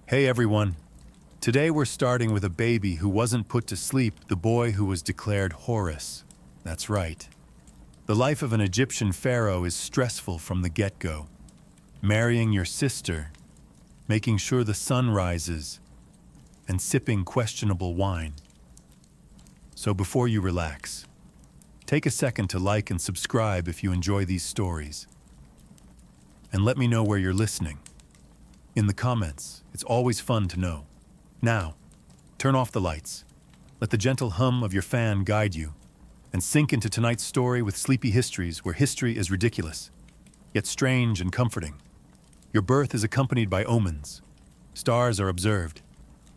Hey everyone! Today we're starting with a baby who wasn't put to sleep, the boy who was declared Horus. That's right. The life of an Egyptian pharaoh is stressful from the get-go. Marrying your sister, making sure the sun rises, and sipping questionable wine. So before you relax, take a second to like and subscribe if you enjoy these stories. And let me know where you're listening. In the comments, it's always fun to know. Now, turn off the lights. Let the gentle hum of your fan guide you, and sink into tonight's story with sleepy histories where history is ridiculous, yet strange and comforting. Your birth is accompanied by omens. Stars are observed.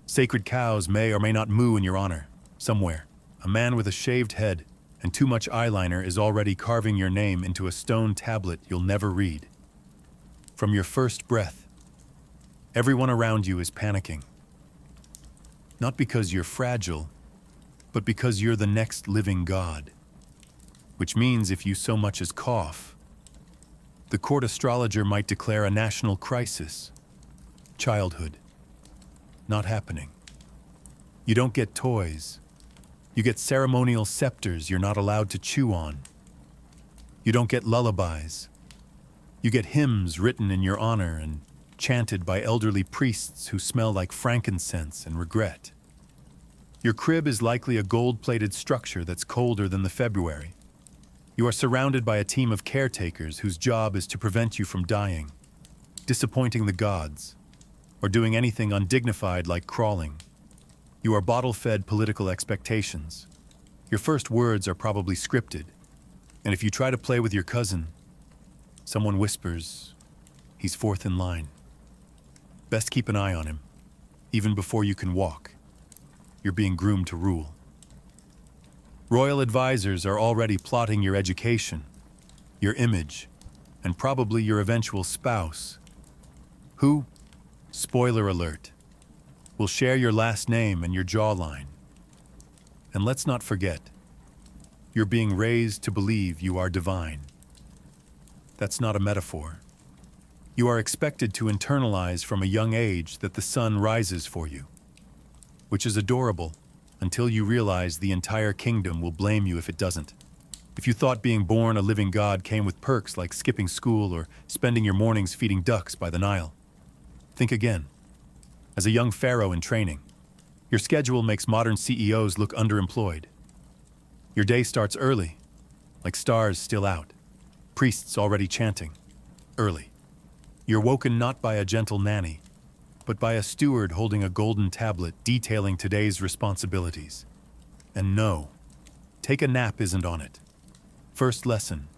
Sacred cows may or may not moo in your honor. Somewhere, a man with a shaved head and too much eyeliner is already carving your name into a stone tablet you'll never read. From your first breath, everyone around you is panicking. Not because you're fragile, but because you're the next living god. Which means if you so much as cough, the court astrologer might declare a national crisis. Childhood. Not happening. You don't get toys. You get ceremonial scepters you're not allowed to chew on. You don't get lullabies. You get hymns written in your honor and chanted by elderly priests who smell like frankincense and regret. Your crib is likely a gold-plated structure that's colder than the February. You are surrounded by a team of caretakers whose job is to prevent you from dying, disappointing the gods, or doing anything undignified like crawling. You are bottle-fed political expectations. Your first words are probably scripted, and if you try to play with your cousin, someone whispers, "He's fourth in line." Best keep an eye on him, even before you can walk. You're being groomed to rule. Royal advisors are already plotting your education, your image, and probably your eventual spouse, who, spoiler alert, will share your last name and your jawline. And let's not forget, you're being raised to believe you are divine. That's not a metaphor. You are expected to internalize from a young age that the sun rises for you, which is adorable until you realize the entire kingdom will blame you if it doesn't. If you thought being born a living god came with perks like skipping school or spending your mornings feeding ducks by the Nile, think again. As a young pharaoh in training, your schedule makes modern CEOs look underemployed. Your day starts early, like stars still out, priests already chanting, early. You're woken not by a gentle nanny, but by a steward holding a golden tablet detailing today's responsibilities. And no, take a nap isn't on it. First lesson,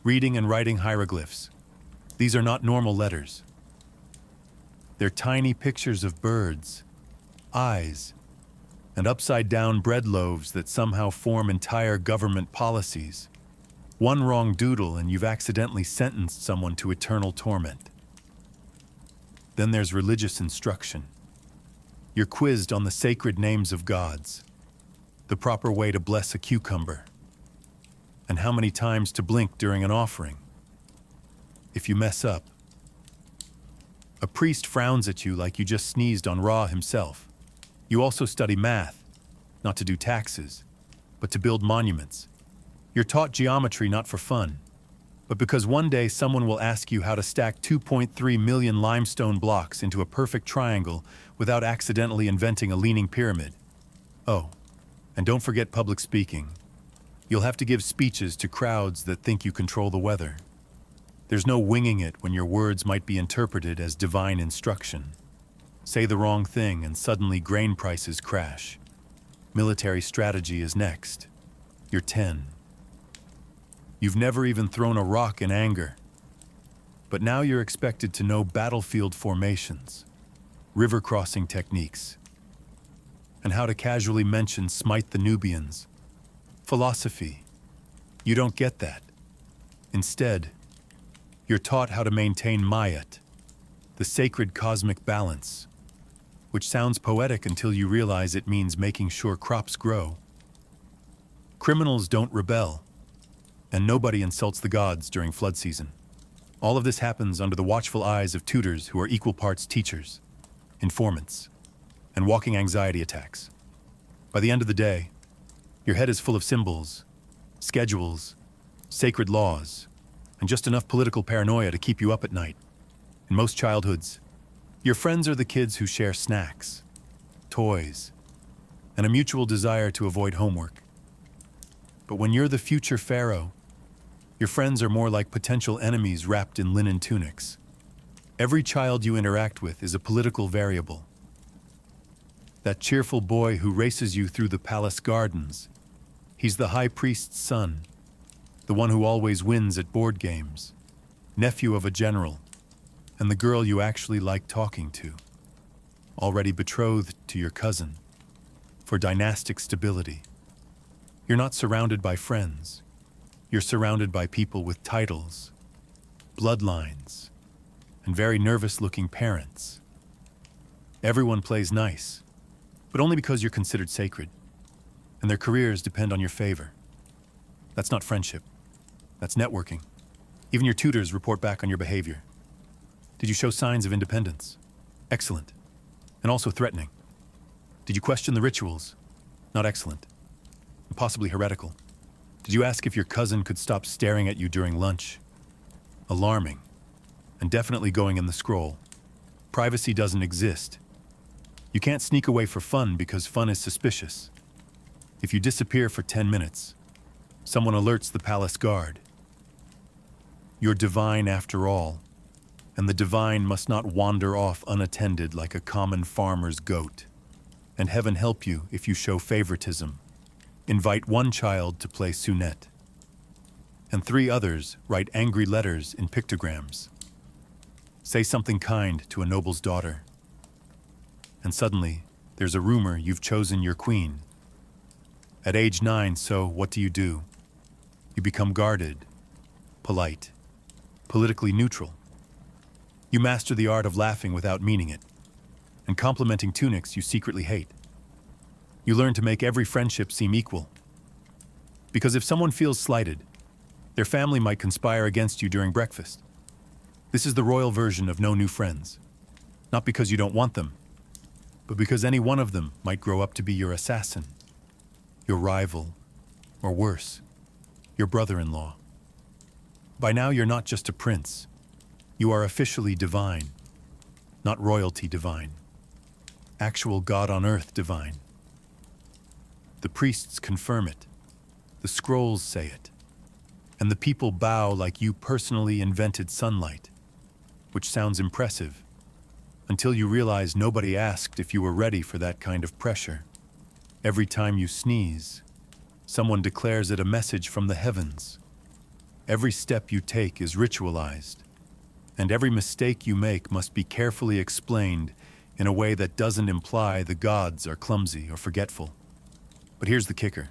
reading and writing hieroglyphs. These are not normal letters. They're tiny pictures of birds, eyes, and upside-down bread loaves that somehow form entire government policies. One wrong doodle and you've accidentally sentenced someone to eternal torment. Then there's religious instruction. You're quizzed on the sacred names of gods, the proper way to bless a cucumber, and how many times to blink during an offering. If you mess up, a priest frowns at you like you just sneezed on Ra himself. You also study math, not to do taxes, but to build monuments. You're taught geometry not for fun, but because one day someone will ask you how to stack 2.3 million limestone blocks into a perfect triangle without accidentally inventing a leaning pyramid. Oh, and don't forget public speaking. You'll have to give speeches to crowds that think you control the weather. There's no winging it when your words might be interpreted as divine instruction. Say the wrong thing and suddenly grain prices crash. Military strategy is next. You're 10. You've never even thrown a rock in anger. But now you're expected to know battlefield formations, river crossing techniques, and how to casually mention smite the Nubians. Philosophy. You don't get that. Instead, you're taught how to maintain Mayat, the sacred cosmic balance, which sounds poetic until you realize it means making sure crops grow. Criminals don't rebel, and nobody insults the gods during flood season. All of this happens under the watchful eyes of tutors who are equal parts teachers. informants, and walking anxiety attacks. By the end of the day, your head is full of symbols, schedules, sacred laws, and just enough political paranoia to keep you up at night. In most childhoods, your friends are the kids who share snacks, toys, and a mutual desire to avoid homework. But when you're the future Pharaoh, your friends are more like potential enemies wrapped in linen tunics. Every child you interact with is a political variable. That cheerful boy who races you through the palace gardens, he's the high priest's son, the one who always wins at board games, nephew of a general, and the girl you actually like talking to, already betrothed to your cousin, for dynastic stability. You're not surrounded by friends. You're surrounded by people with titles, bloodlines, and very nervous-looking parents. Everyone plays nice, but only because you're considered sacred, and their careers depend on your favor. That's not friendship. That's networking. Even your tutors report back on your behavior. Did you show signs of independence? Excellent. And also threatening. Did you question the rituals? Not excellent. And possibly heretical. Did you ask if your cousin could stop staring at you during lunch? Alarming. And definitely going in the scroll. Privacy doesn't exist. You can't sneak away for fun because fun is suspicious. If you disappear for 10 minutes, someone alerts the palace guard. You're divine after all, and the divine must not wander off unattended like a common farmer's goat. And heaven help you if you show favoritism. Invite one child to play Sunette, and 3 others write angry letters in pictograms. Say something kind to a noble's daughter, and suddenly there's a rumor you've chosen your queen. At age 9, so what do? You become guarded, polite, politically neutral. You master the art of laughing without meaning it, and complimenting tunics you secretly hate. You learn to make every friendship seem equal. Because if someone feels slighted, their family might conspire against you during breakfast. This is the royal version of no new friends. Not because you don't want them, but because any one of them might grow up to be your assassin, your rival, or worse, your brother-in-law. By now you're not just a prince. You are officially divine, not royalty divine. Actual God on earth divine. The priests confirm it. The scrolls say it. And the people bow like you personally invented sunlight, which sounds impressive, until you realize nobody asked if you were ready for that kind of pressure. Every time you sneeze, someone declares it a message from the heavens. Every step you take is ritualized, and every mistake you make must be carefully explained in a way that doesn't imply the gods are clumsy or forgetful. But here's the kicker.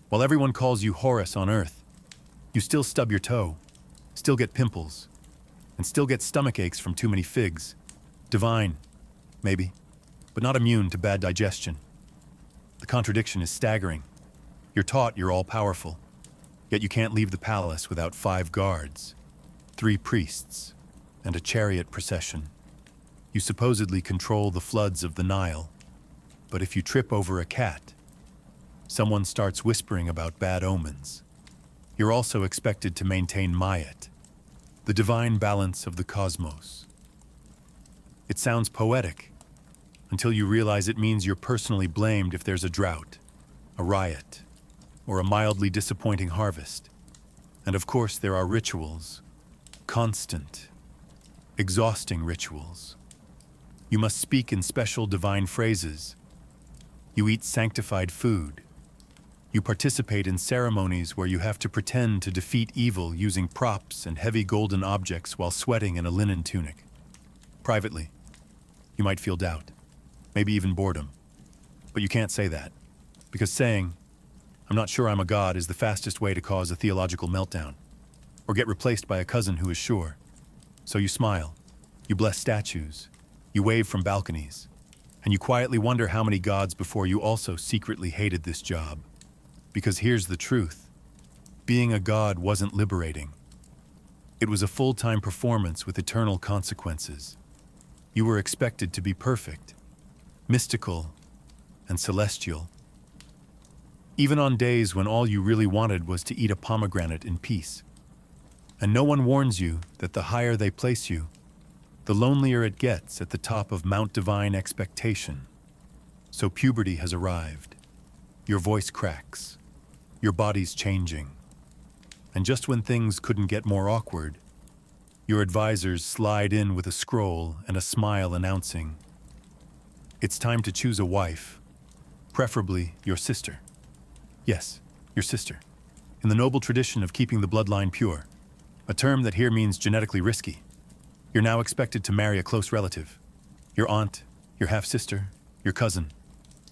While everyone calls you Horus on Earth, you still stub your toe, still get pimples, and still get stomach aches from too many figs. Divine, maybe, but not immune to bad digestion. The contradiction is staggering. You're taught you're all-powerful, yet you can't leave the palace without 5 guards, 3 priests, and a chariot procession. You supposedly control the floods of the Nile, but if you trip over a cat, someone starts whispering about bad omens. You're also expected to maintain Mayat, the divine balance of the cosmos. It sounds poetic, until you realize it means you're personally blamed if there's a drought, a riot, or a mildly disappointing harvest. And of course there are rituals, constant, exhausting rituals. You must speak in special divine phrases. You eat sanctified food. You participate in ceremonies where you have to pretend to defeat evil using props and heavy golden objects while sweating in a linen tunic. Privately, you might feel doubt, maybe even boredom. But you can't say that, because saying, "I'm not sure I'm a god," is the fastest way to cause a theological meltdown, or get replaced by a cousin who is sure. So you smile, you bless statues, you wave from balconies, and you quietly wonder how many gods before you also secretly hated this job. Because here's the truth. Being a god wasn't liberating. It was a full-time performance with eternal consequences. You were expected to be perfect, mystical, and celestial. Even on days when all you really wanted was to eat a pomegranate in peace. And no one warns you that the higher they place you, the lonelier it gets at the top of Mount Divine Expectation. So puberty has arrived. Your voice cracks. Your body's changing. And just when things couldn't get more awkward, your advisors slide in with a scroll and a smile announcing, "It's time to choose a wife, preferably your sister." Yes, your sister. In the noble tradition of keeping the bloodline pure, a term that here means genetically risky. You're now expected to marry a close relative. Your aunt, your half-sister, your cousin.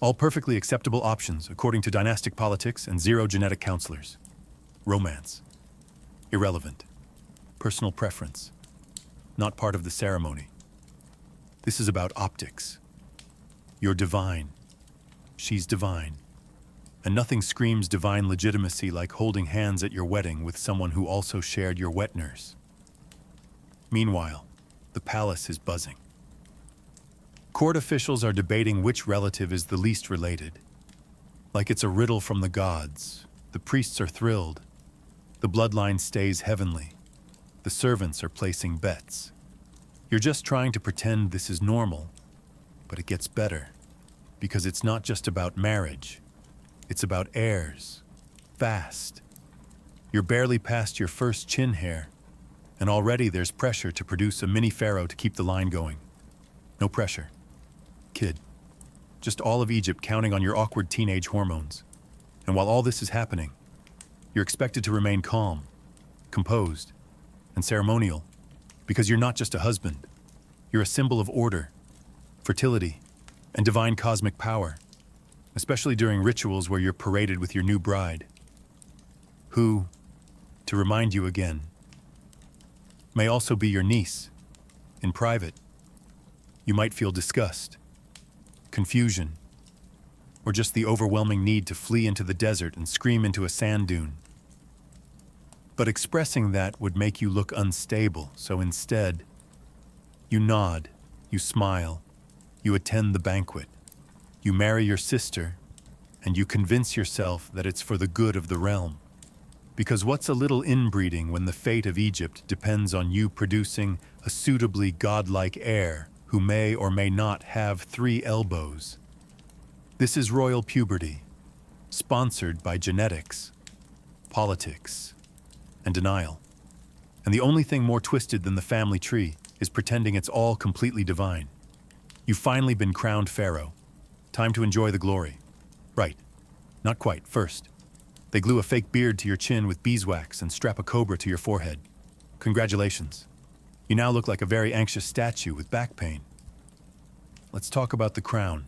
All perfectly acceptable options according to dynastic politics and zero genetic counselors. Romance. Irrelevant. Personal preference. Not part of the ceremony. This is about optics. You're divine. She's divine. And nothing screams divine legitimacy like holding hands at your wedding with someone who also shared your wet nurse. Meanwhile, the palace is buzzing. Court officials are debating which relative is the least related. Like it's a riddle from the gods. The priests are thrilled. The bloodline stays heavenly. The servants are placing bets. You're just trying to pretend this is normal, but it gets better. Because it's not just about marriage. It's about heirs. Fast. You're barely past your first chin hair, and already there's pressure to produce a mini pharaoh to keep the line going. No pressure. Kid. Just all of Egypt counting on your awkward teenage hormones. And while all this is happening, you're expected to remain calm, composed, and ceremonial, because you're not just a husband. You're a symbol of order, fertility, and divine cosmic power, especially during rituals where you're paraded with your new bride, who, to remind you again, may also be your niece. In private, you might feel disgust, confusion, or just the overwhelming need to flee into the desert and scream into a sand dune. But expressing that would make you look unstable, so instead, you nod, you smile, you attend the banquet, you marry your sister, and you convince yourself that it's for the good of the realm. Because what's a little inbreeding when the fate of Egypt depends on you producing a suitably godlike heir who may or may not have 3 elbows? This is royal puberty, sponsored by genetics, politics, and denial. And the only thing more twisted than the family tree is pretending it's all completely divine. You've finally been crowned pharaoh. Time to enjoy the glory. Right. Not quite. First, they glue a fake beard to your chin with beeswax and strap a cobra to your forehead. Congratulations. You now look like a very anxious statue with back pain. Let's talk about the crown.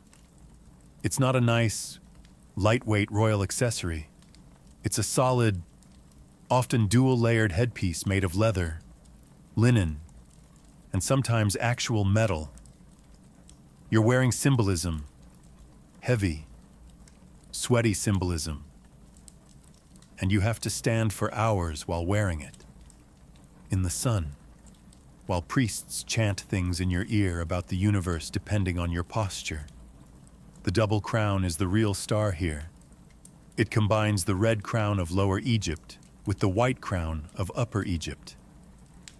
It's not a nice, lightweight royal accessory. It's a solid, often dual-layered headpiece made of leather, linen, and sometimes actual metal. You're wearing symbolism, heavy, sweaty symbolism, and you have to stand for hours while wearing it, in the sun, while priests chant things in your ear about the universe depending on your posture. The double crown is the real star here. It combines the red crown of Lower Egypt with the white crown of Upper Egypt,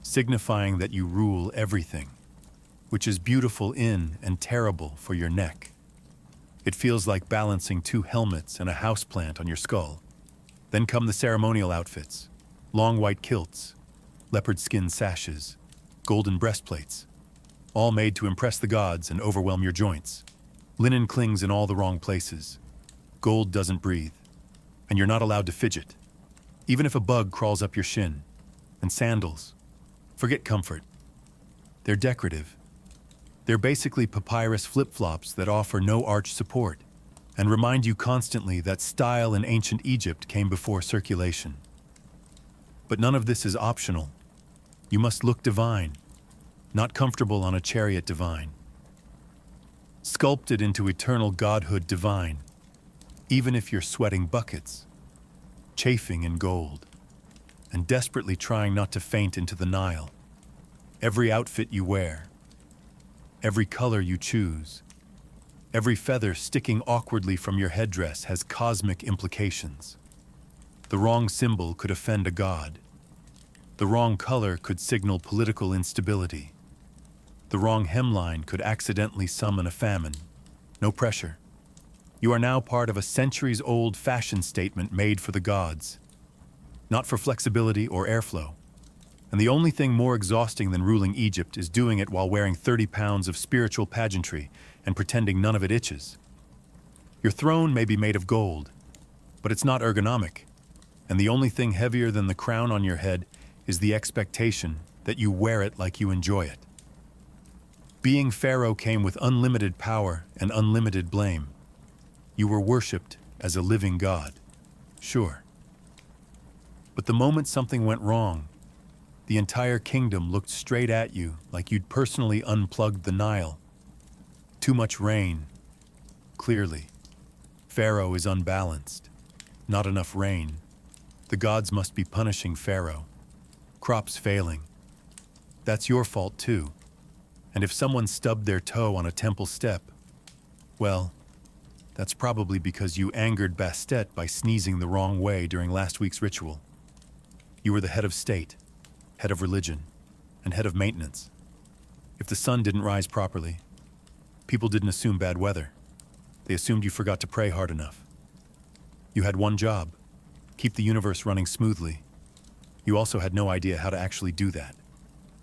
signifying that you rule everything, which is beautiful in and terrible for your neck. It feels like balancing 2 helmets and a houseplant on your skull. Then come the ceremonial outfits, long white kilts, leopard skin sashes, golden breastplates, all made to impress the gods and overwhelm your joints. Linen clings in all the wrong places. Gold doesn't breathe, and you're not allowed to fidget, even if a bug crawls up your shin. And sandals, forget comfort. They're decorative. They're basically papyrus flip-flops that offer no arch support and remind you constantly that style in ancient Egypt came before circulation. But none of this is optional. You must look divine, not comfortable on a chariot divine. Sculpted into eternal godhood divine, even if you're sweating buckets, chafing in gold, and desperately trying not to faint into the Nile. Every outfit you wear, every color you choose, every feather sticking awkwardly from your headdress has cosmic implications. The wrong symbol could offend a god. The wrong color could signal political instability. The wrong hemline could accidentally summon a famine. No pressure. You are now part of a centuries-old fashion statement made for the gods, not for flexibility or airflow. And the only thing more exhausting than ruling Egypt is doing it while wearing 30 pounds of spiritual pageantry and pretending none of it itches. Your throne may be made of gold, but it's not ergonomic, and the only thing heavier than the crown on your head is the expectation that you wear it like you enjoy it. Being Pharaoh came with unlimited power and unlimited blame. You were worshipped as a living god, sure. But the moment something went wrong, the entire kingdom looked straight at you like you'd personally unplugged the Nile. Too much rain. Clearly, Pharaoh is unbalanced. Not enough rain. The gods must be punishing Pharaoh. Crops failing. That's your fault too. And if someone stubbed their toe on a temple step, well, that's probably because you angered Bastet by sneezing the wrong way during last week's ritual. You were the head of state, head of religion, and head of maintenance. If the sun didn't rise properly, people didn't assume bad weather. They assumed you forgot to pray hard enough. You had one job, keep the universe running smoothly. You also had no idea how to actually do that.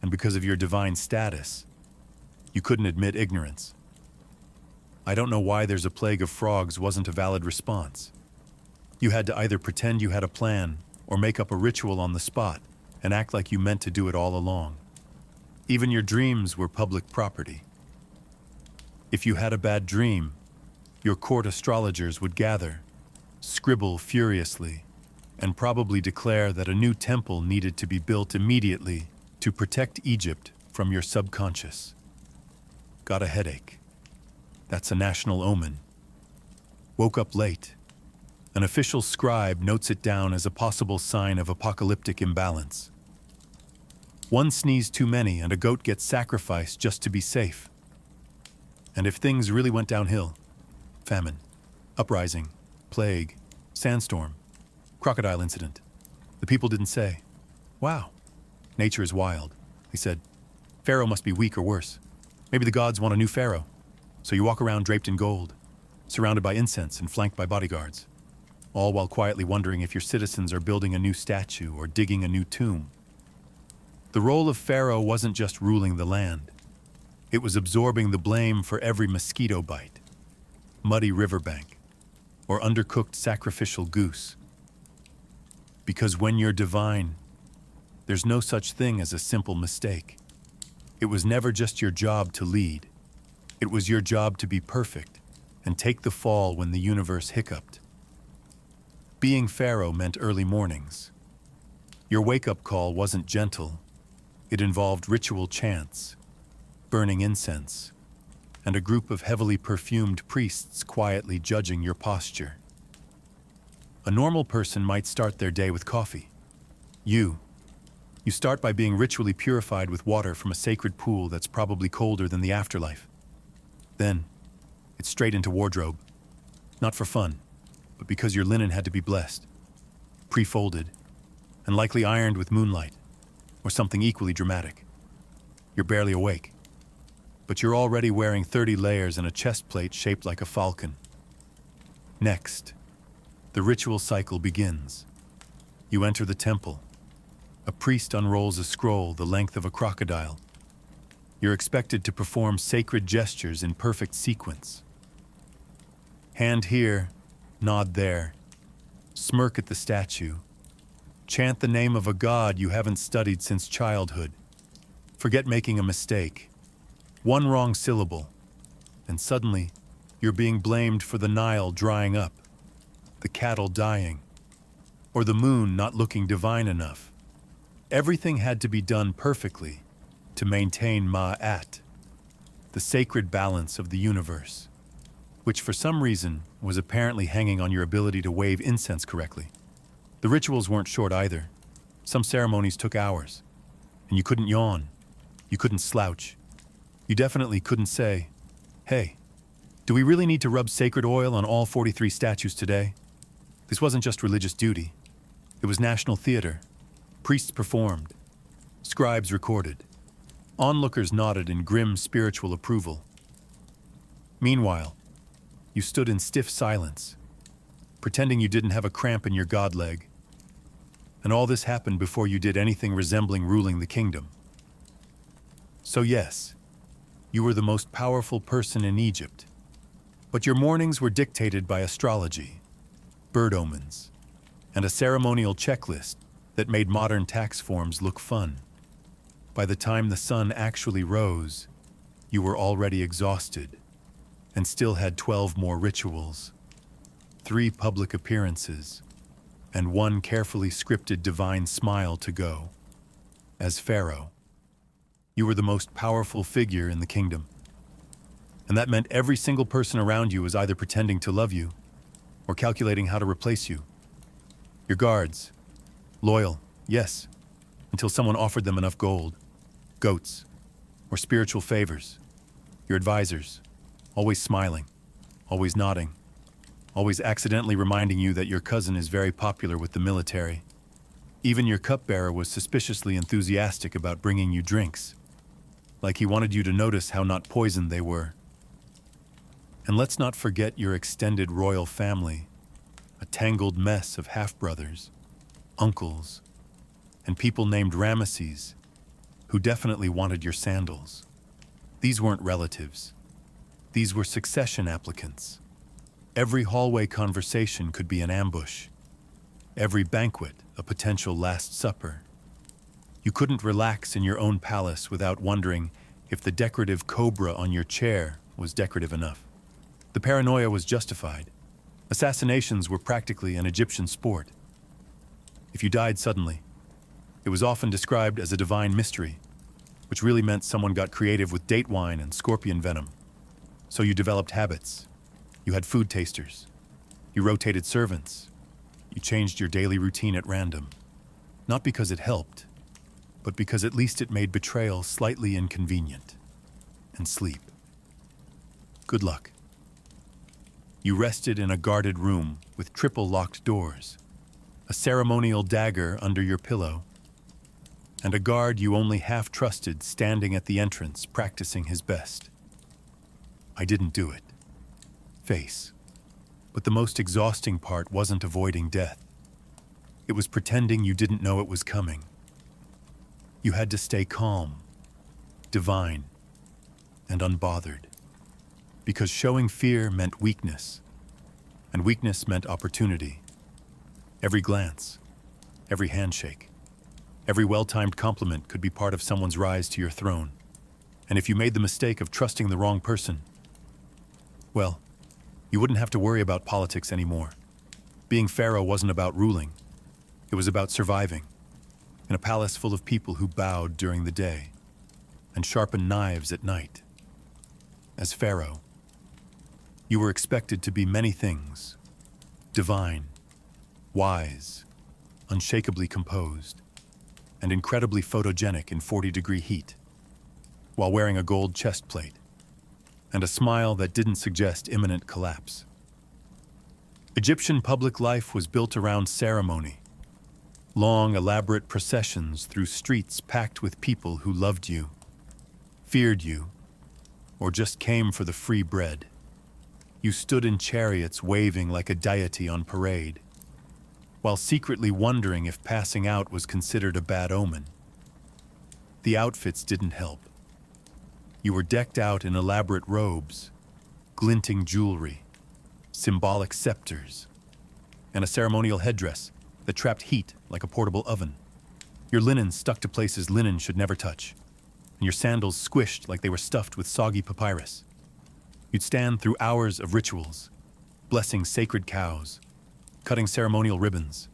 And because of your divine status, you couldn't admit ignorance. I don't know why there's a plague of frogs wasn't a valid response. You had to either pretend you had a plan or make up a ritual on the spot and act like you meant to do it all along. Even your dreams were public property. If you had a bad dream, your court astrologers would gather, scribble furiously, and probably declare that a new temple needed to be built immediately to protect Egypt from your subconscious. Got a headache. That's a national omen. Woke up late. An official scribe notes it down as a possible sign of apocalyptic imbalance. One sneeze too many and a goat gets sacrificed just to be safe. And if things really went downhill, famine, uprising, plague, sandstorm, crocodile incident, the people didn't say, "Wow, nature is wild." They said, "Pharaoh must be weak or worse. Maybe the gods want a new pharaoh." So you walk around draped in gold, surrounded by incense and flanked by bodyguards, all while quietly wondering if your citizens are building a new statue or digging a new tomb. The role of Pharaoh wasn't just ruling the land. It was absorbing the blame for every mosquito bite, muddy riverbank, or undercooked sacrificial goose. Because when you're divine, there's no such thing as a simple mistake. It was never just your job to lead. It was your job to be perfect and take the fall when the universe hiccuped. Being Pharaoh meant early mornings. Your wake-up call wasn't gentle. It involved ritual chants, burning incense, and a group of heavily perfumed priests quietly judging your posture. A normal person might start their day with coffee. You start by being ritually purified with water from a sacred pool that's probably colder than the afterlife. Then, it's straight into wardrobe. Not for fun, but because your linen had to be blessed, pre-folded, and likely ironed with moonlight, or something equally dramatic. You're barely awake, but you're already wearing 30 layers and a chest plate shaped like a falcon. Next, the ritual cycle begins. You enter the temple. A priest unrolls a scroll the length of a crocodile. You're expected to perform sacred gestures in perfect sequence. Hand here, nod there, smirk at the statue, chant the name of a god you haven't studied since childhood. Forget making a mistake. One wrong syllable, and suddenly you're being blamed for the Nile drying up, the cattle dying, or the moon not looking divine enough. Everything had to be done perfectly to maintain Ma'at, the sacred balance of the universe, which for some reason was apparently hanging on your ability to wave incense correctly. The rituals weren't short either. Some ceremonies took hours, and you couldn't yawn, you couldn't slouch, You definitely couldn't say, "Hey, do we really need to rub sacred oil on all 43 statues today?" This wasn't just religious duty. It was national theater. Priests performed. Scribes recorded. Onlookers nodded in grim spiritual approval. Meanwhile, you stood in stiff silence, pretending you didn't have a cramp in your god leg. And all this happened before you did anything resembling ruling the kingdom. So yes, you were the most powerful person in Egypt, but your mornings were dictated by astrology, bird omens, and a ceremonial checklist that made modern tax forms look fun. By the time the sun actually rose, you were already exhausted and still had 12 more rituals, 3 public appearances, and 1 carefully scripted divine smile to go. As Pharaoh, you were the most powerful figure in the kingdom. And that meant every single person around you was either pretending to love you or calculating how to replace you. Your guards, loyal, yes, until someone offered them enough gold, goats, or spiritual favors. Your advisors, always smiling, always nodding, always accidentally reminding you that your cousin is very popular with the military. Even your cupbearer was suspiciously enthusiastic about bringing you drinks, like he wanted you to notice how not poisoned they were. And let's not forget your extended royal family, a tangled mess of half-brothers, uncles, and people named Ramesses, who definitely wanted your sandals. These weren't relatives. These were succession applicants. Every hallway conversation could be an ambush. Every banquet a potential Last Supper. You couldn't relax in your own palace without wondering if the decorative cobra on your chair was decorative enough. The paranoia was justified. Assassinations were practically an Egyptian sport. If you died suddenly, it was often described as a divine mystery, which really meant someone got creative with date wine and scorpion venom. So you developed habits. You had food tasters. You rotated servants. You changed your daily routine at random. Not because it helped, but because at least it made betrayal slightly inconvenient. And sleep. Good luck. You rested in a guarded room with triple locked doors, a ceremonial dagger under your pillow, and a guard you only half trusted standing at the entrance practicing his best. I didn't do it. Face. But the most exhausting part wasn't avoiding death. It was pretending you didn't know it was coming. You had to stay calm, divine, and unbothered. Because showing fear meant weakness, and weakness meant opportunity. Every glance, every handshake, every well-timed compliment could be part of someone's rise to your throne. And if you made the mistake of trusting the wrong person, well, you wouldn't have to worry about politics anymore. Being Pharaoh wasn't about ruling. It was about surviving in a palace full of people who bowed during the day and sharpened knives at night. As Pharaoh, you were expected to be many things: divine, wise, unshakably composed, and incredibly photogenic in 40-degree heat, while wearing a gold chest plate and a smile that didn't suggest imminent collapse. Egyptian public life was built around ceremony, long, elaborate processions through streets packed with people who loved you, feared you, or just came for the free bread. You stood in chariots waving like a deity on parade, while secretly wondering if passing out was considered a bad omen. The outfits didn't help. You were decked out in elaborate robes, glinting jewelry, symbolic scepters, and a ceremonial headdress that trapped heat like a portable oven. Your linen stuck to places linen should never touch, and your sandals squished like they were stuffed with soggy papyrus. You'd stand through hours of rituals, blessing sacred cows, cutting ceremonial ribbons,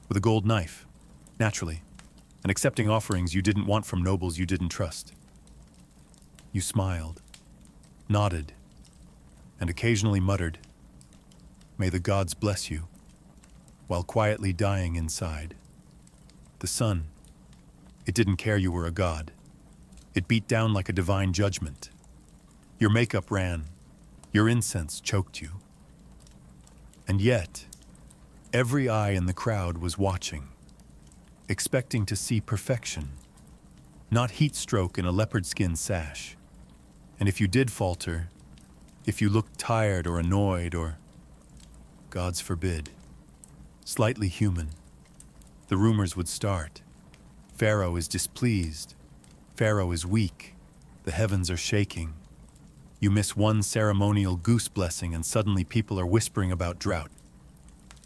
with a gold knife, naturally, and accepting offerings you didn't want from nobles you didn't trust. You smiled, nodded, and occasionally muttered, "May the gods bless you," while quietly dying inside. The sun, it didn't care you were a god. It beat down like a divine judgment. Your makeup ran. Your incense choked you. And yet, every eye in the crowd was watching, expecting to see perfection, not heat stroke in a leopard skin sash. And if you did falter, if you looked tired or annoyed or, God's forbid, slightly human, the rumors would start. Pharaoh is displeased. Pharaoh is weak. The heavens are shaking. You miss one ceremonial goose blessing and suddenly people are whispering about drought.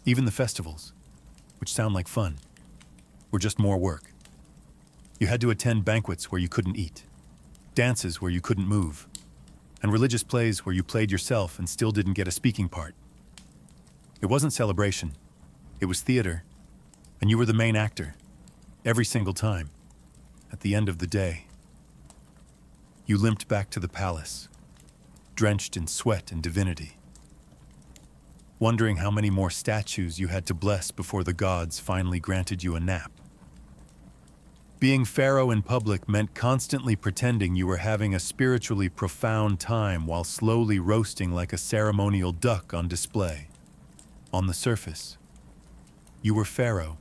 Even the festivals, which sound like fun, were just more work. You had to attend banquets where you couldn't eat, dances where you couldn't move, and religious plays where you played yourself and still didn't get a speaking part. It wasn't celebration. It was theater, and you were the main actor, every single time. At the end of the day, you limped back to the palace, drenched in sweat and divinity, wondering how many more statues you had to bless before the gods finally granted you a nap. Being Pharaoh in public meant constantly pretending you were having a spiritually profound time while slowly roasting like a ceremonial duck on display. On the surface, you were Pharaoh,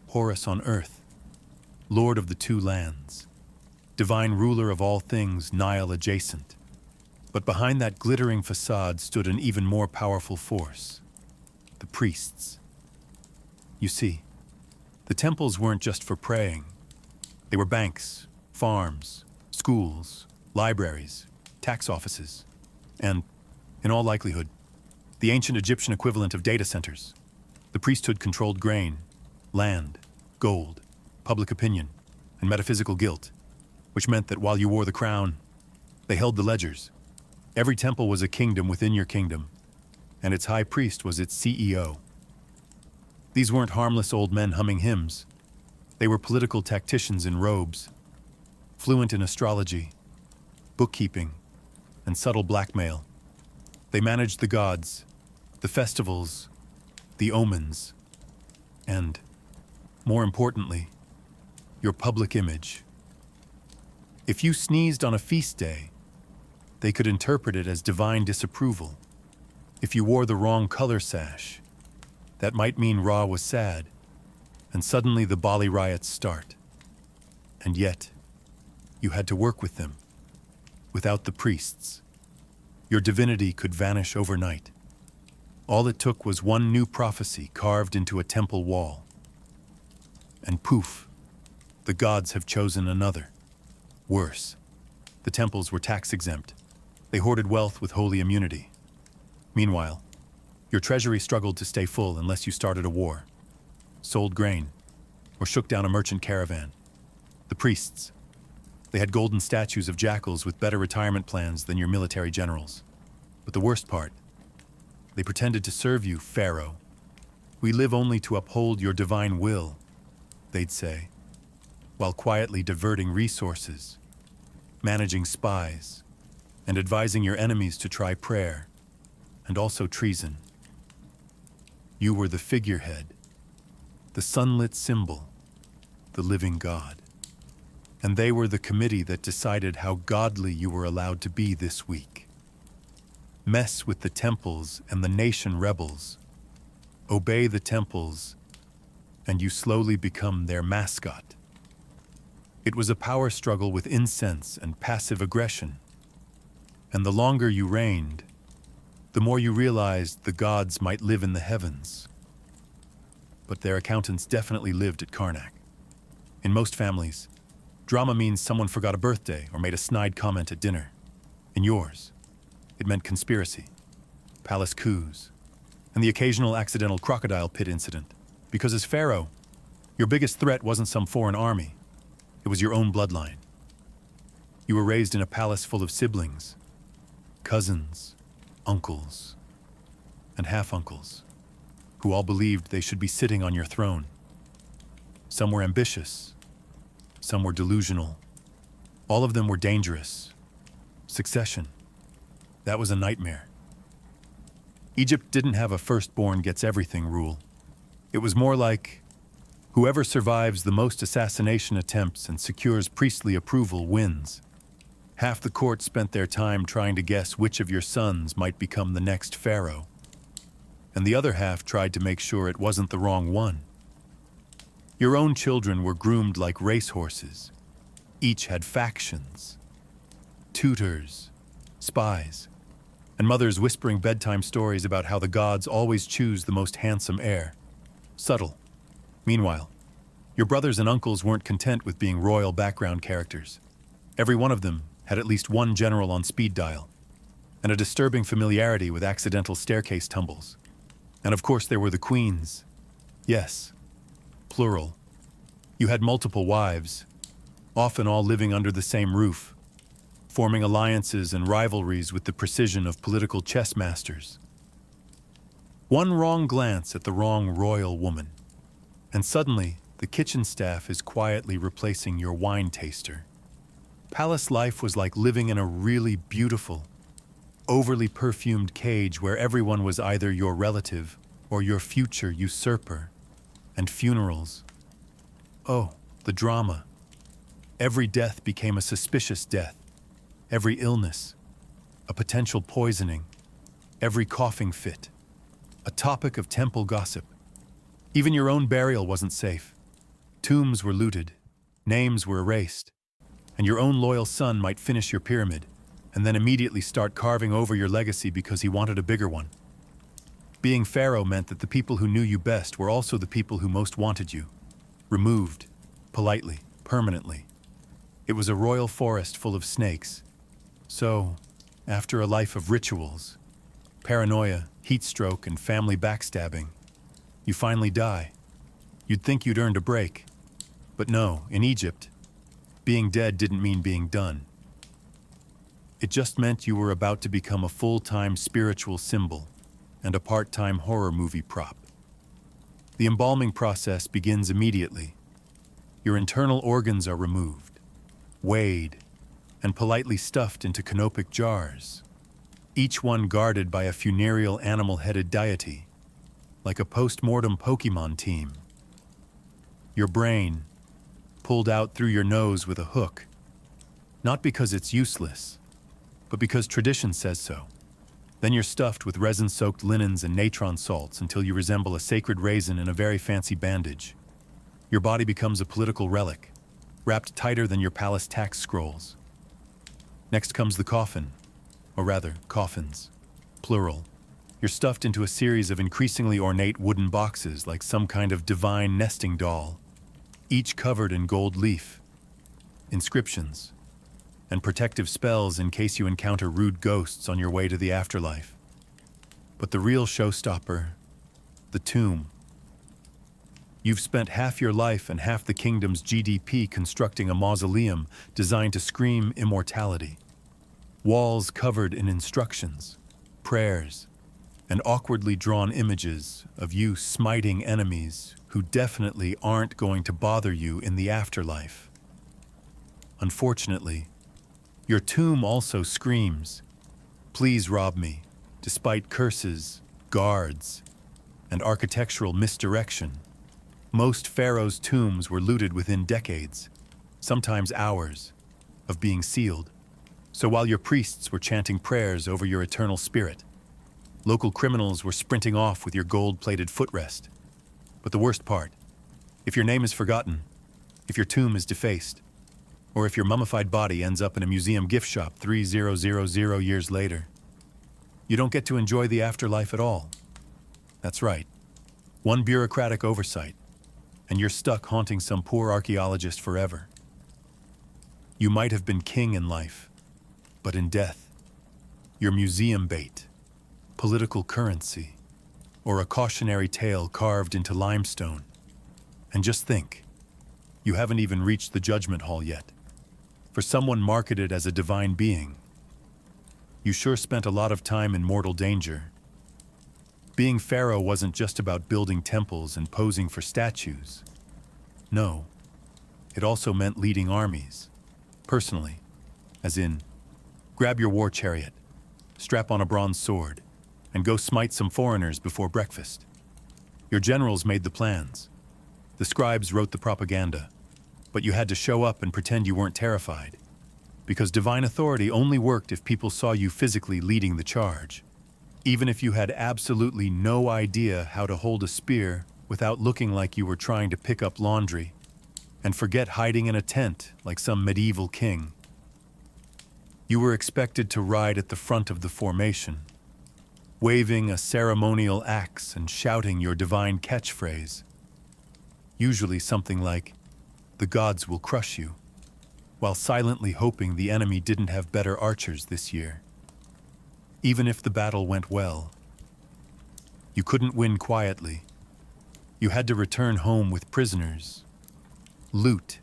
Horus on earth, Lord of the two lands, divine ruler of all things Nile adjacent. But behind that glittering facade stood an even more powerful force, the priests. You see, the temples weren't just for praying. They were banks, farms, schools, libraries, tax offices, and, in all likelihood, the ancient Egyptian equivalent of data centers. The priesthood controlled grain, land, gold, public opinion, and metaphysical guilt, which meant that while you wore the crown, they held the ledgers. Every temple was a kingdom within your kingdom, and its high priest was its CEO. These weren't harmless old men humming hymns. They were political tacticians in robes, fluent in astrology, bookkeeping, and subtle blackmail. They managed the gods, the festivals, the omens, and, more importantly, your public image. If you sneezed on a feast day, they could interpret it as divine disapproval. If you wore the wrong color sash, that might mean Ra was sad, and suddenly the Bali riots start. And yet, you had to work with them. Without the priests, your divinity could vanish overnight. All it took was one new prophecy carved into a temple wall. And poof, the gods have chosen another. Worse, the temples were tax-exempt. They hoarded wealth with holy immunity. Meanwhile, your treasury struggled to stay full unless you started a war, sold grain, or shook down a merchant caravan. The priests, they had golden statues of jackals with better retirement plans than your military generals. But the worst part, they pretended to serve you, Pharaoh. We live only to uphold your divine will, they'd say, while quietly diverting resources, managing spies, and advising your enemies to try prayer, and also treason. You were the figurehead, the sunlit symbol, the living God. And they were the committee that decided how godly you were allowed to be this week. Mess with the temples and the nation rebels. Obey the temples, and you slowly become their mascot. It was a power struggle with incense and passive aggression. And the longer you reigned, the more you realized the gods might live in the heavens. But their accountants definitely lived at Karnak. In most families, drama means someone forgot a birthday or made a snide comment at dinner. In yours, it meant conspiracy, palace coups, and the occasional accidental crocodile pit incident. Because as Pharaoh, your biggest threat wasn't some foreign army. It was your own bloodline. You were raised in a palace full of siblings, cousins, uncles, and half-uncles, who all believed they should be sitting on your throne. Some were ambitious, some were delusional. All of them were dangerous. Succession, that was a nightmare. Egypt didn't have a firstborn gets everything rule. It was more like, Whoever survives the most assassination attempts and secures priestly approval wins. Half the court spent their time trying to guess which of your sons might become the next pharaoh, and the other half tried to make sure it wasn't the wrong one. Your own children were groomed like racehorses. Each had factions, tutors, spies, and mothers whispering bedtime stories about how the gods always choose the most handsome heir. Subtle. Meanwhile, your brothers and uncles weren't content with being royal background characters. Every one of them had at least one general on speed dial, and a disturbing familiarity with accidental staircase tumbles. And of course there were the queens. Yes, plural. You had multiple wives, often all living under the same roof, forming alliances and rivalries with the precision of political chess masters. One wrong glance at the wrong royal woman, and suddenly the kitchen staff is quietly replacing your wine taster. Palace life was like living in a really beautiful, overly perfumed cage where everyone was either your relative or your future usurper. And funerals. Oh, the drama. Every death became a suspicious death. Every illness, a potential poisoning. Every coughing fit, a topic of temple gossip. Even your own burial wasn't safe. Tombs were looted, names were erased, and your own loyal son might finish your pyramid and then immediately start carving over your legacy because he wanted a bigger one. Being Pharaoh meant that the people who knew you best were also the people who most wanted you. Removed, politely, permanently. It was a royal forest full of snakes. So, after a life of rituals, paranoia, heat stroke, and family backstabbing, you finally die. You'd think you'd earned a break. But no, in Egypt, being dead didn't mean being done. It just meant you were about to become a full-time spiritual symbol and a part-time horror movie prop. The embalming process begins immediately. Your internal organs are removed, weighed, and politely stuffed into canopic jars, each one guarded by a funereal animal-headed deity, like a post-mortem Pokemon team. Your brain, pulled out through your nose with a hook, not because it's useless, but because tradition says so. Then you're stuffed with resin-soaked linens and natron salts until you resemble a sacred raisin in a very fancy bandage. Your body becomes a political relic, wrapped tighter than your palace tax scrolls. Next comes the coffin, or rather, coffins, plural. You're stuffed into a series of increasingly ornate wooden boxes like some kind of divine nesting doll, each covered in gold leaf, inscriptions, and protective spells in case you encounter rude ghosts on your way to the afterlife. But the real showstopper, the tomb. You've spent half your life and half the kingdom's GDP constructing a mausoleum designed to scream immortality. Walls covered in instructions, prayers, and awkwardly drawn images of you smiting enemies who definitely aren't going to bother you in the afterlife. Unfortunately, your tomb also screams, "Please rob me," despite curses, guards, and architectural misdirection. Most pharaohs' tombs were looted within decades, sometimes hours, of being sealed. So while your priests were chanting prayers over your eternal spirit, local criminals were sprinting off with your gold-plated footrest. But the worst part, if your name is forgotten, if your tomb is defaced, or if your mummified body ends up in a museum gift shop 3000 years later, you don't get to enjoy the afterlife at all. That's right. One bureaucratic oversight, and you're stuck haunting some poor archaeologist forever. You might have been king in life, but in death, you're museum bait, political currency, or a cautionary tale carved into limestone. And just think, you haven't even reached the judgment hall yet. For someone marketed as a divine being, you sure spent a lot of time in mortal danger. Being Pharaoh wasn't just about building temples and posing for statues. No, it also meant leading armies, personally, as in, grab your war chariot, strap on a bronze sword, and go smite some foreigners before breakfast. Your generals made the plans. The scribes wrote the propaganda, but you had to show up and pretend you weren't terrified, because divine authority only worked if people saw you physically leading the charge. Even if you had absolutely no idea how to hold a spear without looking like you were trying to pick up laundry, and forget hiding in a tent like some medieval king. You were expected to ride at the front of the formation, waving a ceremonial axe and shouting your divine catchphrase, usually something like, "The gods will crush you," while silently hoping the enemy didn't have better archers this year. Even if the battle went well, you couldn't win quietly. You had to return home with prisoners, loot,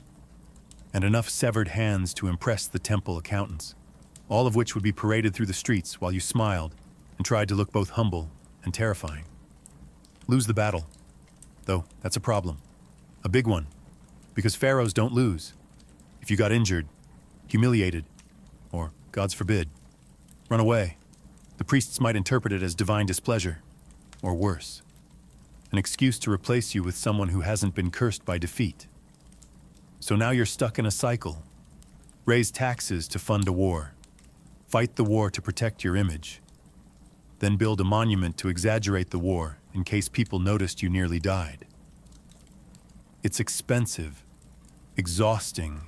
and enough severed hands to impress the temple accountants, all of which would be paraded through the streets while you smiled and tried to look both humble and terrifying. Lose the battle, though that's a problem, a big one, because pharaohs don't lose. If you got injured, humiliated, or, gods forbid, run away, the priests might interpret it as divine displeasure, or worse, an excuse to replace you with someone who hasn't been cursed by defeat. So now you're stuck in a cycle. Raise taxes to fund a war. Fight the war to protect your image. Then build a monument to exaggerate the war in case people noticed you nearly died. It's expensive, exhausting,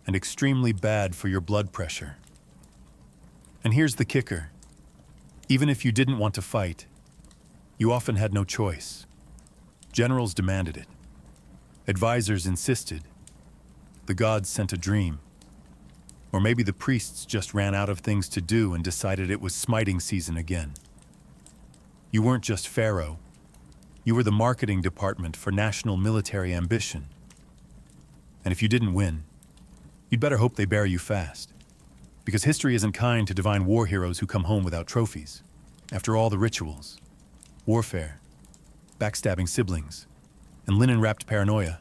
and extremely bad for your blood pressure. And here's the kicker. Even if you didn't want to fight, you often had no choice. Generals demanded it. Advisors insisted. The gods sent a dream. Or maybe the priests just ran out of things to do and decided it was smiting season again. You weren't just Pharaoh. You were the marketing department for national military ambition. And if you didn't win, you'd better hope they bury you fast. Because history isn't kind to divine war heroes who come home without trophies. After all the rituals, warfare, backstabbing siblings, and linen-wrapped paranoia,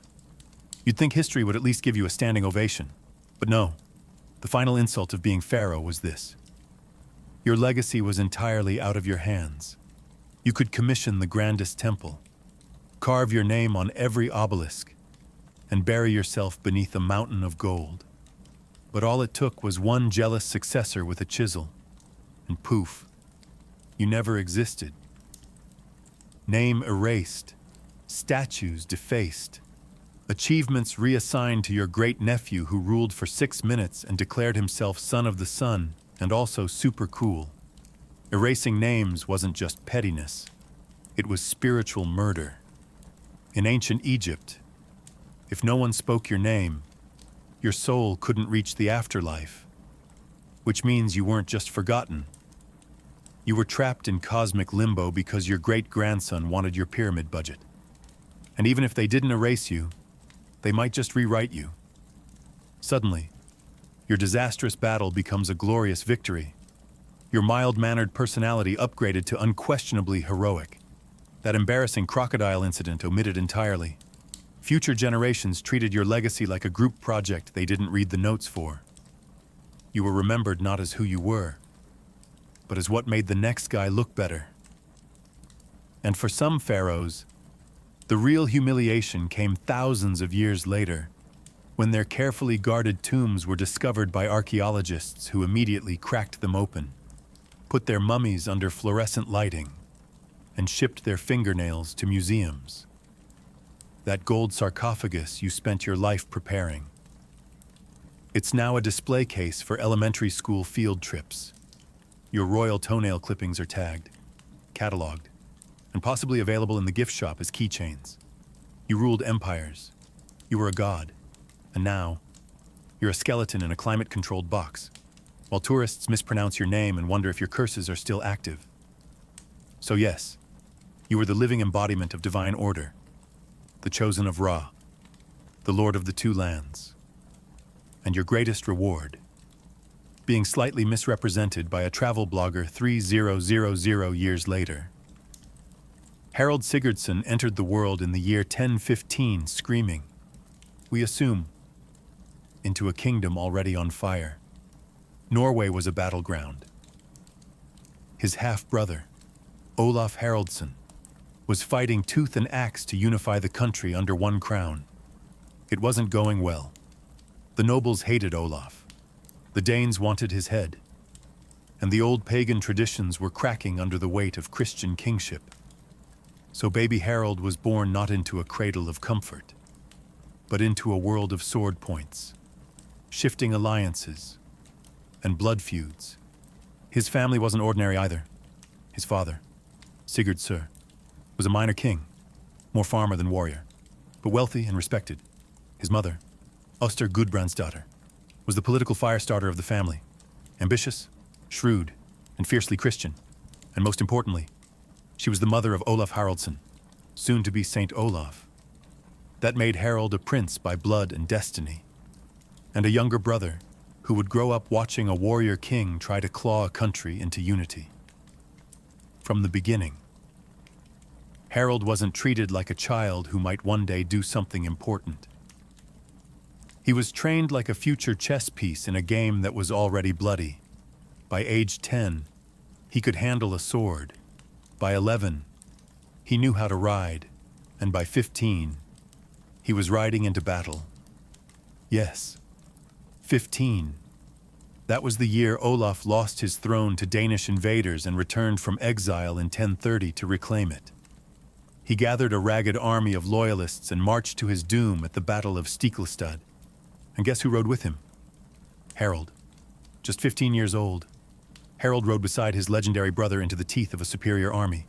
you'd think history would at least give you a standing ovation. But no, the final insult of being Pharaoh was this. Your legacy was entirely out of your hands. You could commission the grandest temple, carve your name on every obelisk, and bury yourself beneath a mountain of gold. But all it took was one jealous successor with a chisel, and poof, you never existed. Name erased, statues defaced, achievements reassigned to your great-nephew who ruled for 6 minutes and declared himself son of the sun and also super cool. Erasing names wasn't just pettiness, it was spiritual murder. In ancient Egypt, if no one spoke your name, your soul couldn't reach the afterlife, which means you weren't just forgotten. You were trapped in cosmic limbo because your great-grandson wanted your pyramid budget. And even if they didn't erase you, they might just rewrite you. Suddenly, your disastrous battle becomes a glorious victory. Your mild-mannered personality upgraded to unquestionably heroic. That embarrassing crocodile incident omitted entirely. Future generations treated your legacy like a group project they didn't read the notes for. You were remembered not as who you were, but as what made the next guy look better. And for some pharaohs, the real humiliation came thousands of years later, when their carefully guarded tombs were discovered by archaeologists who immediately cracked them open, put their mummies under fluorescent lighting, and shipped their fingernails to museums. That gold sarcophagus you spent your life preparing. It's now a display case for elementary school field trips. Your royal toenail clippings are tagged, cataloged, and possibly available in the gift shop as keychains. You ruled empires. You were a god. And now, you're a skeleton in a climate-controlled box, while tourists mispronounce your name and wonder if your curses are still active. So yes, you were the living embodiment of divine order, the chosen of Ra, the Lord of the Two Lands. And your greatest reward, being slightly misrepresented by a travel blogger 3000 years later. Harold Sigurdsson entered the world in the year 1015 screaming, we assume, into a kingdom already on fire. Norway was a battleground. His half-brother, Olaf Haraldsson, was fighting tooth and axe to unify the country under one crown. It wasn't going well. The nobles hated Olaf. The Danes wanted his head. And the old pagan traditions were cracking under the weight of Christian kingship. So baby Harold was born not into a cradle of comfort, but into a world of sword points, shifting alliances, and blood feuds. His family wasn't ordinary either. His father, Sigurd Sur, was a minor king, more farmer than warrior, but wealthy and respected. His mother, Oster Gudbrandsdatter, was the political firestarter of the family, ambitious, shrewd, and fiercely Christian, and most importantly, she was the mother of Olaf Haraldsson, soon to be Saint Olaf. That made Harold a prince by blood and destiny, and a younger brother who would grow up watching a warrior king try to claw a country into unity. From the beginning, Harold wasn't treated like a child who might one day do something important. He was trained like a future chess piece in a game that was already bloody. By age 10, he could handle a sword. By 11, he knew how to ride. And by 15, he was riding into battle. Yes, 15. That was the year Olaf lost his throne to Danish invaders and returned from exile in 1030 to reclaim it. He gathered a ragged army of loyalists and marched to his doom at the Battle of Stiklestad. And guess who rode with him? Harold. Just 15 years old, Harold rode beside his legendary brother into the teeth of a superior army.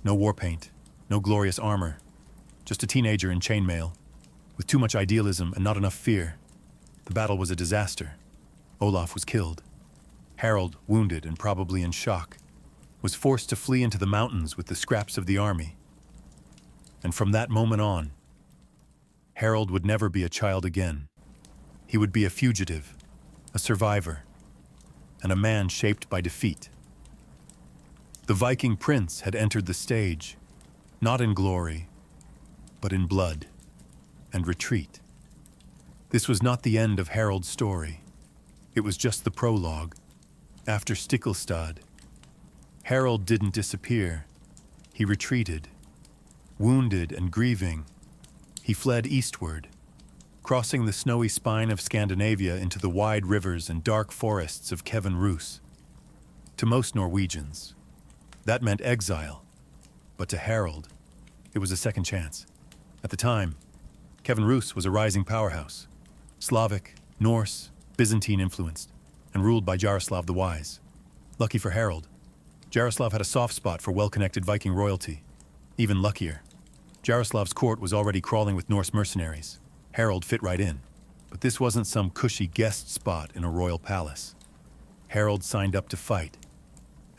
No war paint, no glorious armor, just a teenager in chainmail, with too much idealism and not enough fear. The battle was a disaster. Olaf was killed. Harold, wounded and probably in shock, was forced to flee into the mountains with the scraps of the army. And from that moment on, Harold would never be a child again. He would be a fugitive, a survivor, and a man shaped by defeat. The Viking prince had entered the stage, not in glory, but in blood and retreat. This was not the end of Harold's story. It was just the prologue. After Stiklestad, Harold didn't disappear. He retreated. Wounded and grieving, he fled eastward, crossing the snowy spine of Scandinavia into the wide rivers and dark forests of Kevin Roos. To most Norwegians, that meant exile, but to Harold, it was a second chance. At the time, Kevin Roos was a rising powerhouse, Slavic, Norse, Byzantine influenced, and ruled by Jaroslav the Wise. Lucky for Harold, Jaroslav had a soft spot for well-connected Viking royalty. Even luckier, Jaroslav's court was already crawling with Norse mercenaries. Harold fit right in, but this wasn't some cushy guest spot in a royal palace. Harold signed up to fight,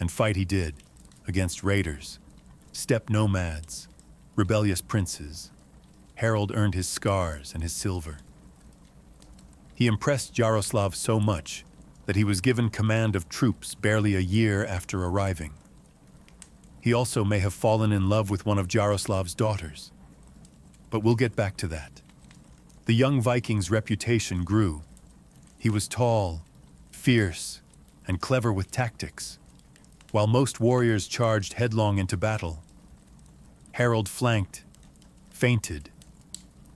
and fight he did, against raiders, steppe nomads, rebellious princes. Harold earned his scars and his silver. He impressed Jaroslav so much that he was given command of troops barely a year after arriving. He also may have fallen in love with one of Jaroslav's daughters. But we'll get back to that. The young Viking's reputation grew. He was tall, fierce, and clever with tactics. While most warriors charged headlong into battle, Harold flanked, feinted,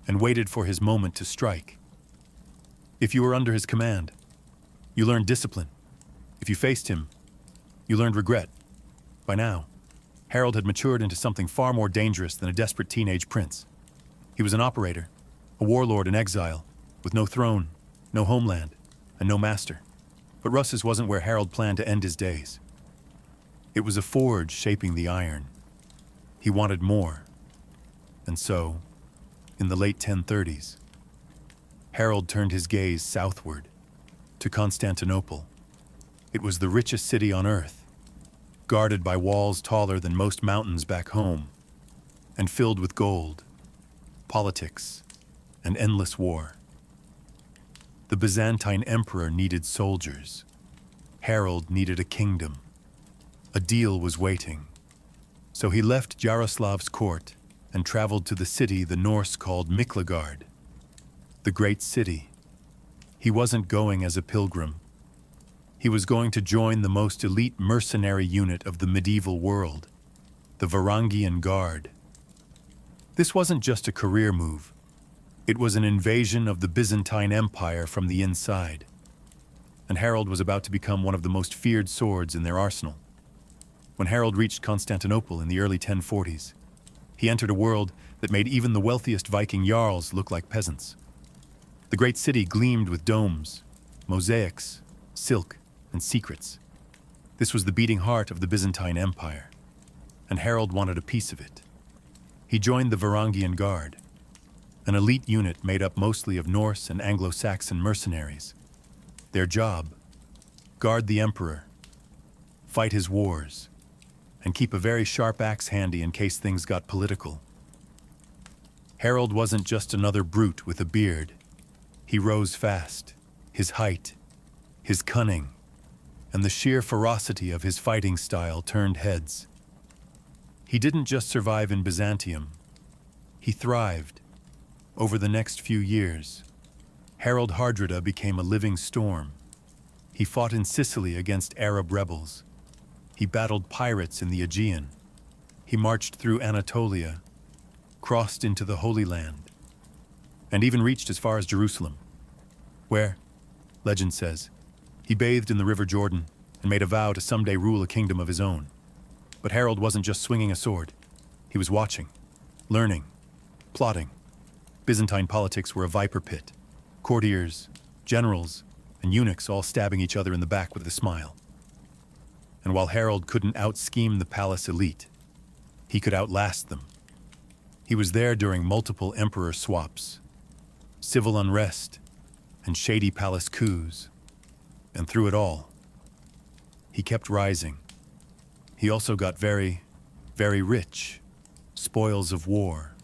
and waited for his moment to strike. If you were under his command, you learned discipline. If you faced him, you learned regret. By now, Harold had matured into something far more dangerous than a desperate teenage prince. He was an operator, a warlord in exile, with no throne, no homeland, and no master. But Russ's wasn't where Harold planned to end his days. It was a forge shaping the iron. He wanted more. And so, in the late 1030s, Harold turned his gaze southward, to Constantinople. It was the richest city on earth, guarded by walls taller than most mountains back home, and filled with gold, politics, and endless war. The Byzantine emperor needed soldiers. Harold needed a kingdom. A deal was waiting. So he left Jaroslav's court and traveled to the city the Norse called Miklagard, the great city. He wasn't going as a pilgrim. He was going to join the most elite mercenary unit of the medieval world, the Varangian Guard. This wasn't just a career move. It was an invasion of the Byzantine Empire from the inside. And Harold was about to become one of the most feared swords in their arsenal. When Harold reached Constantinople in the early 1040s, he entered a world that made even the wealthiest Viking jarls look like peasants. The great city gleamed with domes, mosaics, silk, and secrets. This was the beating heart of the Byzantine Empire, and Harold wanted a piece of it. He joined the Varangian Guard, an elite unit made up mostly of Norse and Anglo-Saxon mercenaries. Their job: guard the emperor, fight his wars, and keep a very sharp axe handy in case things got political. Harold wasn't just another brute with a beard. He rose fast. His height, his cunning, and the sheer ferocity of his fighting style turned heads. He didn't just survive in Byzantium. He thrived. Over the next few years, Harold Hardrada became a living storm. He fought in Sicily against Arab rebels. He battled pirates in the Aegean. He marched through Anatolia, crossed into the Holy Land, and even reached as far as Jerusalem, where, legend says, he bathed in the River Jordan and made a vow to someday rule a kingdom of his own. But Harold wasn't just swinging a sword. He was watching, learning, plotting. Byzantine politics were a viper pit. Courtiers, generals, and eunuchs all stabbing each other in the back with a smile. And while Harold couldn't out-scheme the palace elite, he could outlast them. He was there during multiple emperor swaps, civil unrest, and shady palace coups. And through it all, he kept rising. He also got very, very rich. Spoils of war,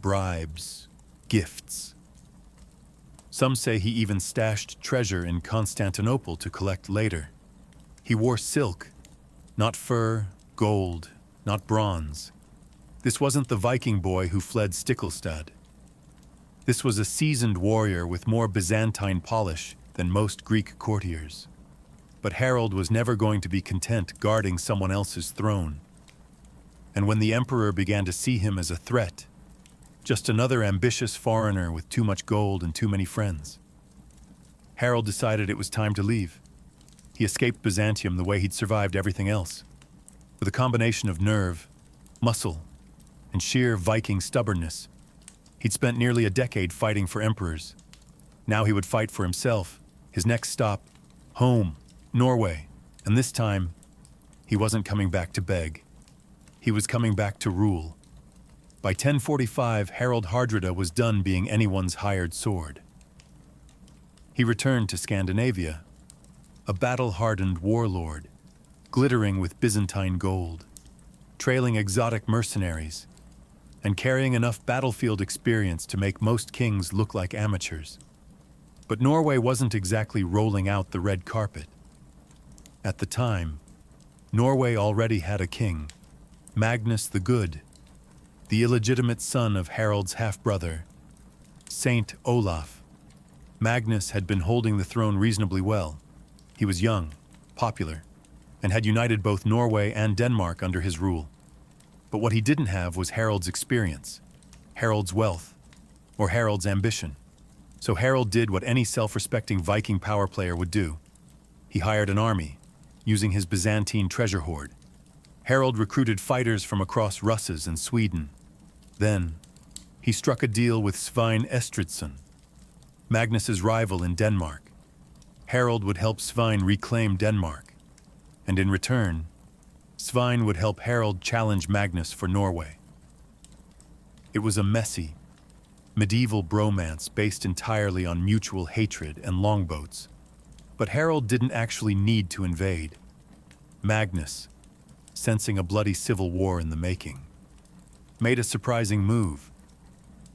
bribes, gifts. Some say he even stashed treasure in Constantinople to collect later. He wore silk, not fur, gold, not bronze. This wasn't the Viking boy who fled Stiklestad. This was a seasoned warrior with more Byzantine polish than most Greek courtiers. But Harold was never going to be content guarding someone else's throne. And when the emperor began to see him as a threat, just another ambitious foreigner with too much gold and too many friends, Harold decided it was time to leave. He escaped Byzantium the way he'd survived everything else, with a combination of nerve, muscle, and sheer Viking stubbornness. He'd spent nearly a decade fighting for emperors. Now he would fight for himself. His next stop, home, Norway. And this time, he wasn't coming back to beg. He was coming back to rule. By 1045, Harold Hardrada was done being anyone's hired sword. He returned to Scandinavia, a battle-hardened warlord, glittering with Byzantine gold, trailing exotic mercenaries, and carrying enough battlefield experience to make most kings look like amateurs. But Norway wasn't exactly rolling out the red carpet. At the time, Norway already had a king, Magnus the Good, the illegitimate son of Harald's half-brother, Saint Olaf. Magnus had been holding the throne reasonably well. He was young, popular, and had united both Norway and Denmark under his rule. But what he didn't have was Harald's experience, Harald's wealth, or Harald's ambition. So Harold did what any self-respecting Viking power player would do. He hired an army, using his Byzantine treasure hoard. Harold recruited fighters from across Russes and Sweden. Then, he struck a deal with Svein Estridsson, Magnus's rival in Denmark. Harold would help Svein reclaim Denmark, and in return, Svein would help Harold challenge Magnus for Norway. It was a messy, medieval bromance based entirely on mutual hatred and longboats. But Harold didn't actually need to invade. Magnus, sensing a bloody civil war in the making, made a surprising move.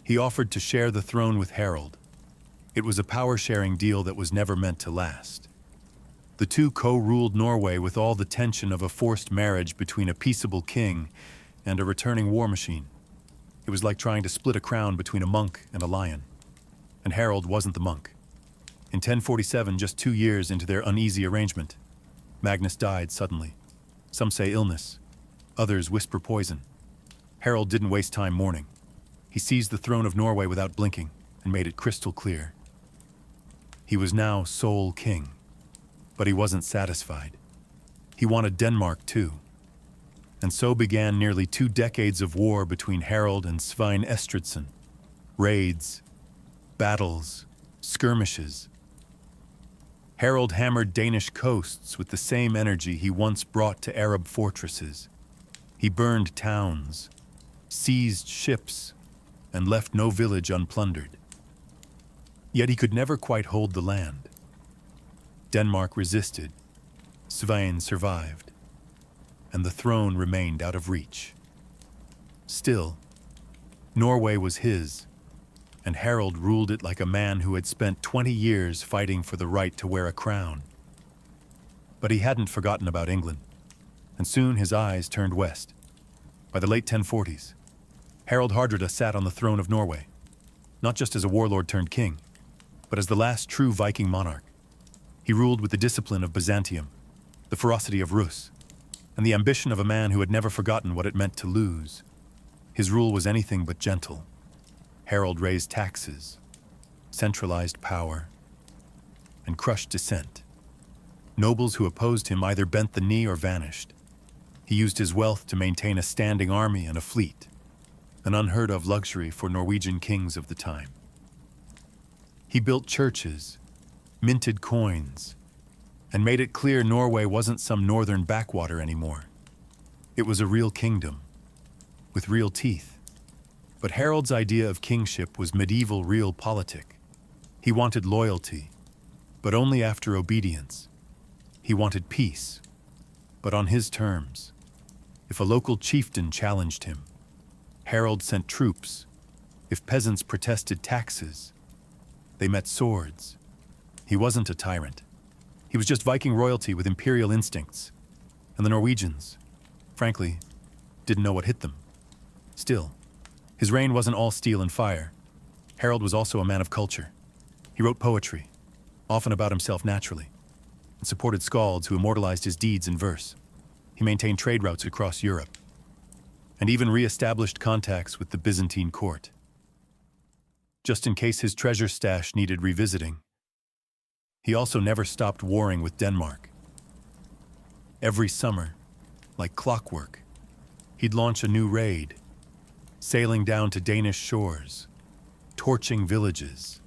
He offered to share the throne with Harold. It was a power-sharing deal that was never meant to last. The two co-ruled Norway with all the tension of a forced marriage between a peaceable king and a returning war machine. It was like trying to split a crown between a monk and a lion. And Harold wasn't the monk. In 1047, just 2 years into their uneasy arrangement, Magnus died suddenly. Some say illness, others whisper poison. Harold didn't waste time mourning. He seized the throne of Norway without blinking and made it crystal clear. He was now sole king, but he wasn't satisfied. He wanted Denmark too. And so began nearly 2 decades of war between Harald and Svein Estridsson. Raids, battles, skirmishes. Harald hammered Danish coasts with the same energy he once brought to Arab fortresses. He burned towns, seized ships, and left no village unplundered. Yet he could never quite hold the land. Denmark resisted, Svein survived, and the throne remained out of reach. Still, Norway was his, and Harald ruled it like a man who had spent 20 years fighting for the right to wear a crown. But he hadn't forgotten about England, and soon his eyes turned west. By the late 1040s, Harald Hardrada sat on the throne of Norway, not just as a warlord turned king, but as the last true Viking monarch. He ruled with the discipline of Byzantium, the ferocity of Rus, and the ambition of a man who had never forgotten what it meant to lose. His rule was anything but gentle. Harald raised taxes, centralized power, and crushed dissent. Nobles who opposed him either bent the knee or vanished. He used his wealth to maintain a standing army and a fleet, an unheard-of luxury for Norwegian kings of the time. He built churches, minted coins, and made it clear Norway wasn't some northern backwater anymore. It was a real kingdom, with real teeth. But Harald's idea of kingship was medieval realpolitik. He wanted loyalty, but only after obedience. He wanted peace, but on his terms. If a local chieftain challenged him, Harald sent troops. If peasants protested taxes, they met swords. He wasn't a tyrant. He was just Viking royalty with imperial instincts. And the Norwegians, frankly, didn't know what hit them. Still, his reign wasn't all steel and fire. Harald was also a man of culture. He wrote poetry, often about himself naturally, and supported skalds who immortalized his deeds in verse. He maintained trade routes across Europe, and even re-established contacts with the Byzantine court, just in case his treasure stash needed revisiting. He also never stopped warring with Denmark. Every summer, like clockwork, he'd launch a new raid, sailing down to Danish shores, torching villages,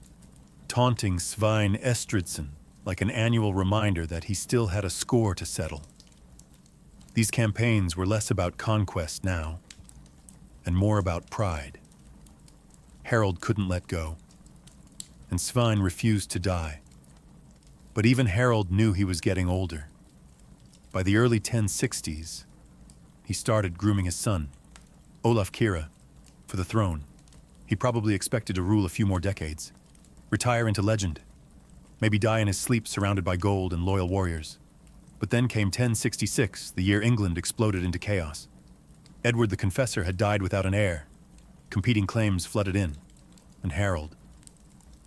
taunting Svein Estridsson like an annual reminder that he still had a score to settle. These campaigns were less about conquest now, and more about pride. Harald couldn't let go, and Svein refused to die. But even Harald knew he was getting older. By the early 1060s, he started grooming his son, Olaf Kira, for the throne. He probably expected to rule a few more decades, retire into legend, maybe die in his sleep surrounded by gold and loyal warriors. But then came 1066, the year England exploded into chaos. Edward the Confessor had died without an heir. Competing claims flooded in, and Harald,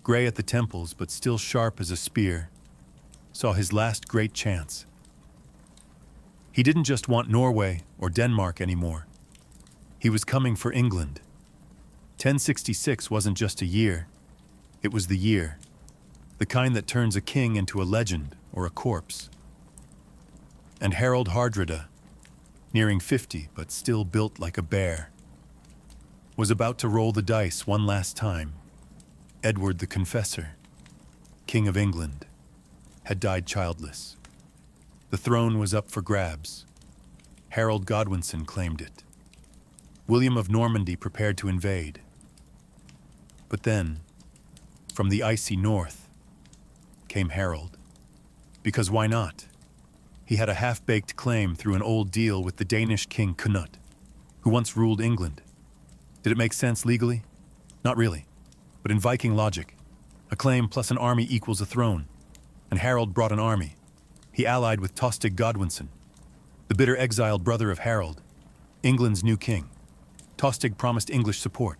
gray at the temples but still sharp as a spear, saw his last great chance. He didn't just want Norway or Denmark anymore. He was coming for England. 1066 wasn't just a year, it was the year. The kind that turns a king into a legend or a corpse. And Harald Hardrada, nearing 50 but still built like a bear, was about to roll the dice one last time. Edward the Confessor, King of England, had died childless. The throne was up for grabs. Harold Godwinson claimed it. William of Normandy prepared to invade. But then, from the icy north, came Harold. Because why not? He had a half-baked claim through an old deal with the Danish king Canute, who once ruled England. Did it make sense legally? Not really. But in Viking logic, a claim plus an army equals a throne. And Harold brought an army. He allied with Tostig Godwinson, the bitter exiled brother of Harold, England's new king. Tostig promised English support.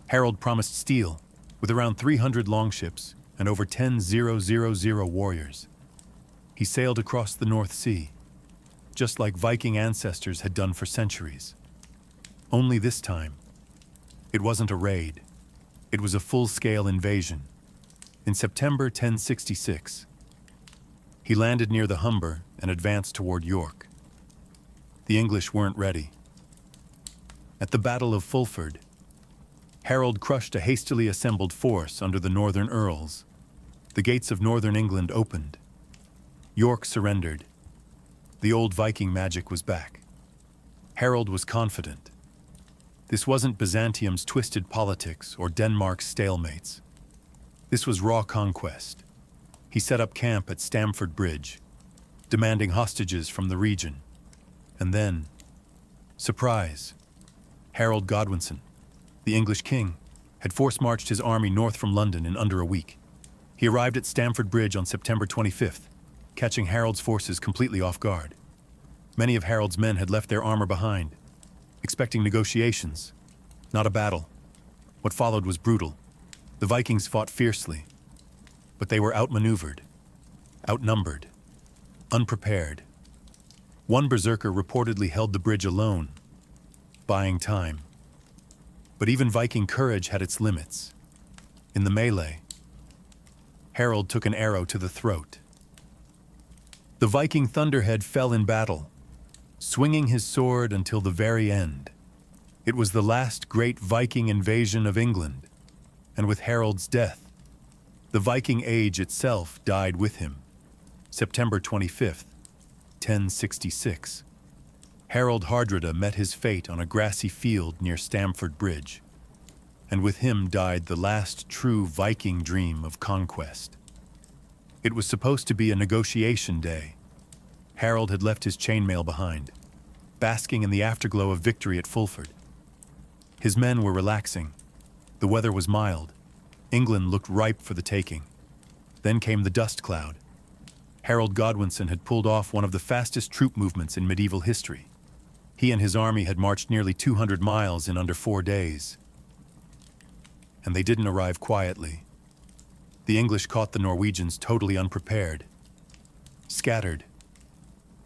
Harold promised steel, with around 300 longships and over 10,000 warriors. He sailed across the North Sea, just like Viking ancestors had done for centuries. Only this time, It wasn't a raid. It was a full-scale invasion. In September 1066, he landed near the Humber and advanced toward York. The English weren't ready. At the Battle of Fulford, Harold crushed a hastily assembled force under the northern earls. The gates of northern England opened. York surrendered. The old Viking magic was back. Harold was confident. This wasn't Byzantium's twisted politics or Denmark's stalemates. This was raw conquest. He set up camp at Stamford Bridge, demanding hostages from the region. And then, surprise, Harold Godwinson, the English king, had force-marched his army north from London in under a week. He arrived at Stamford Bridge on September 25th, catching Harold's forces completely off guard. Many of Harold's men had left their armor behind, expecting negotiations, not a battle. What followed was brutal. The Vikings fought fiercely, but they were outmaneuvered, outnumbered, unprepared. One berserker reportedly held the bridge alone, buying time. But even Viking courage had its limits. In the melee, Harold took an arrow to the throat. The Viking thunderhead fell in battle, swinging his sword until the very end. It was the last great Viking invasion of England, and with Harold's death, the Viking age itself died with him. September 25th, 1066. Harold Hardrada met his fate on a grassy field near Stamford Bridge, and with him died the last true Viking dream of conquest. It was supposed to be a negotiation day. Harold had left his chainmail behind, basking in the afterglow of victory at Fulford. His men were relaxing. The weather was mild. England looked ripe for the taking. Then came the dust cloud. Harold Godwinson had pulled off one of the fastest troop movements in medieval history. He and his army had marched nearly 200 miles in under 4 days. And they didn't arrive quietly. The English caught the Norwegians totally unprepared, scattered,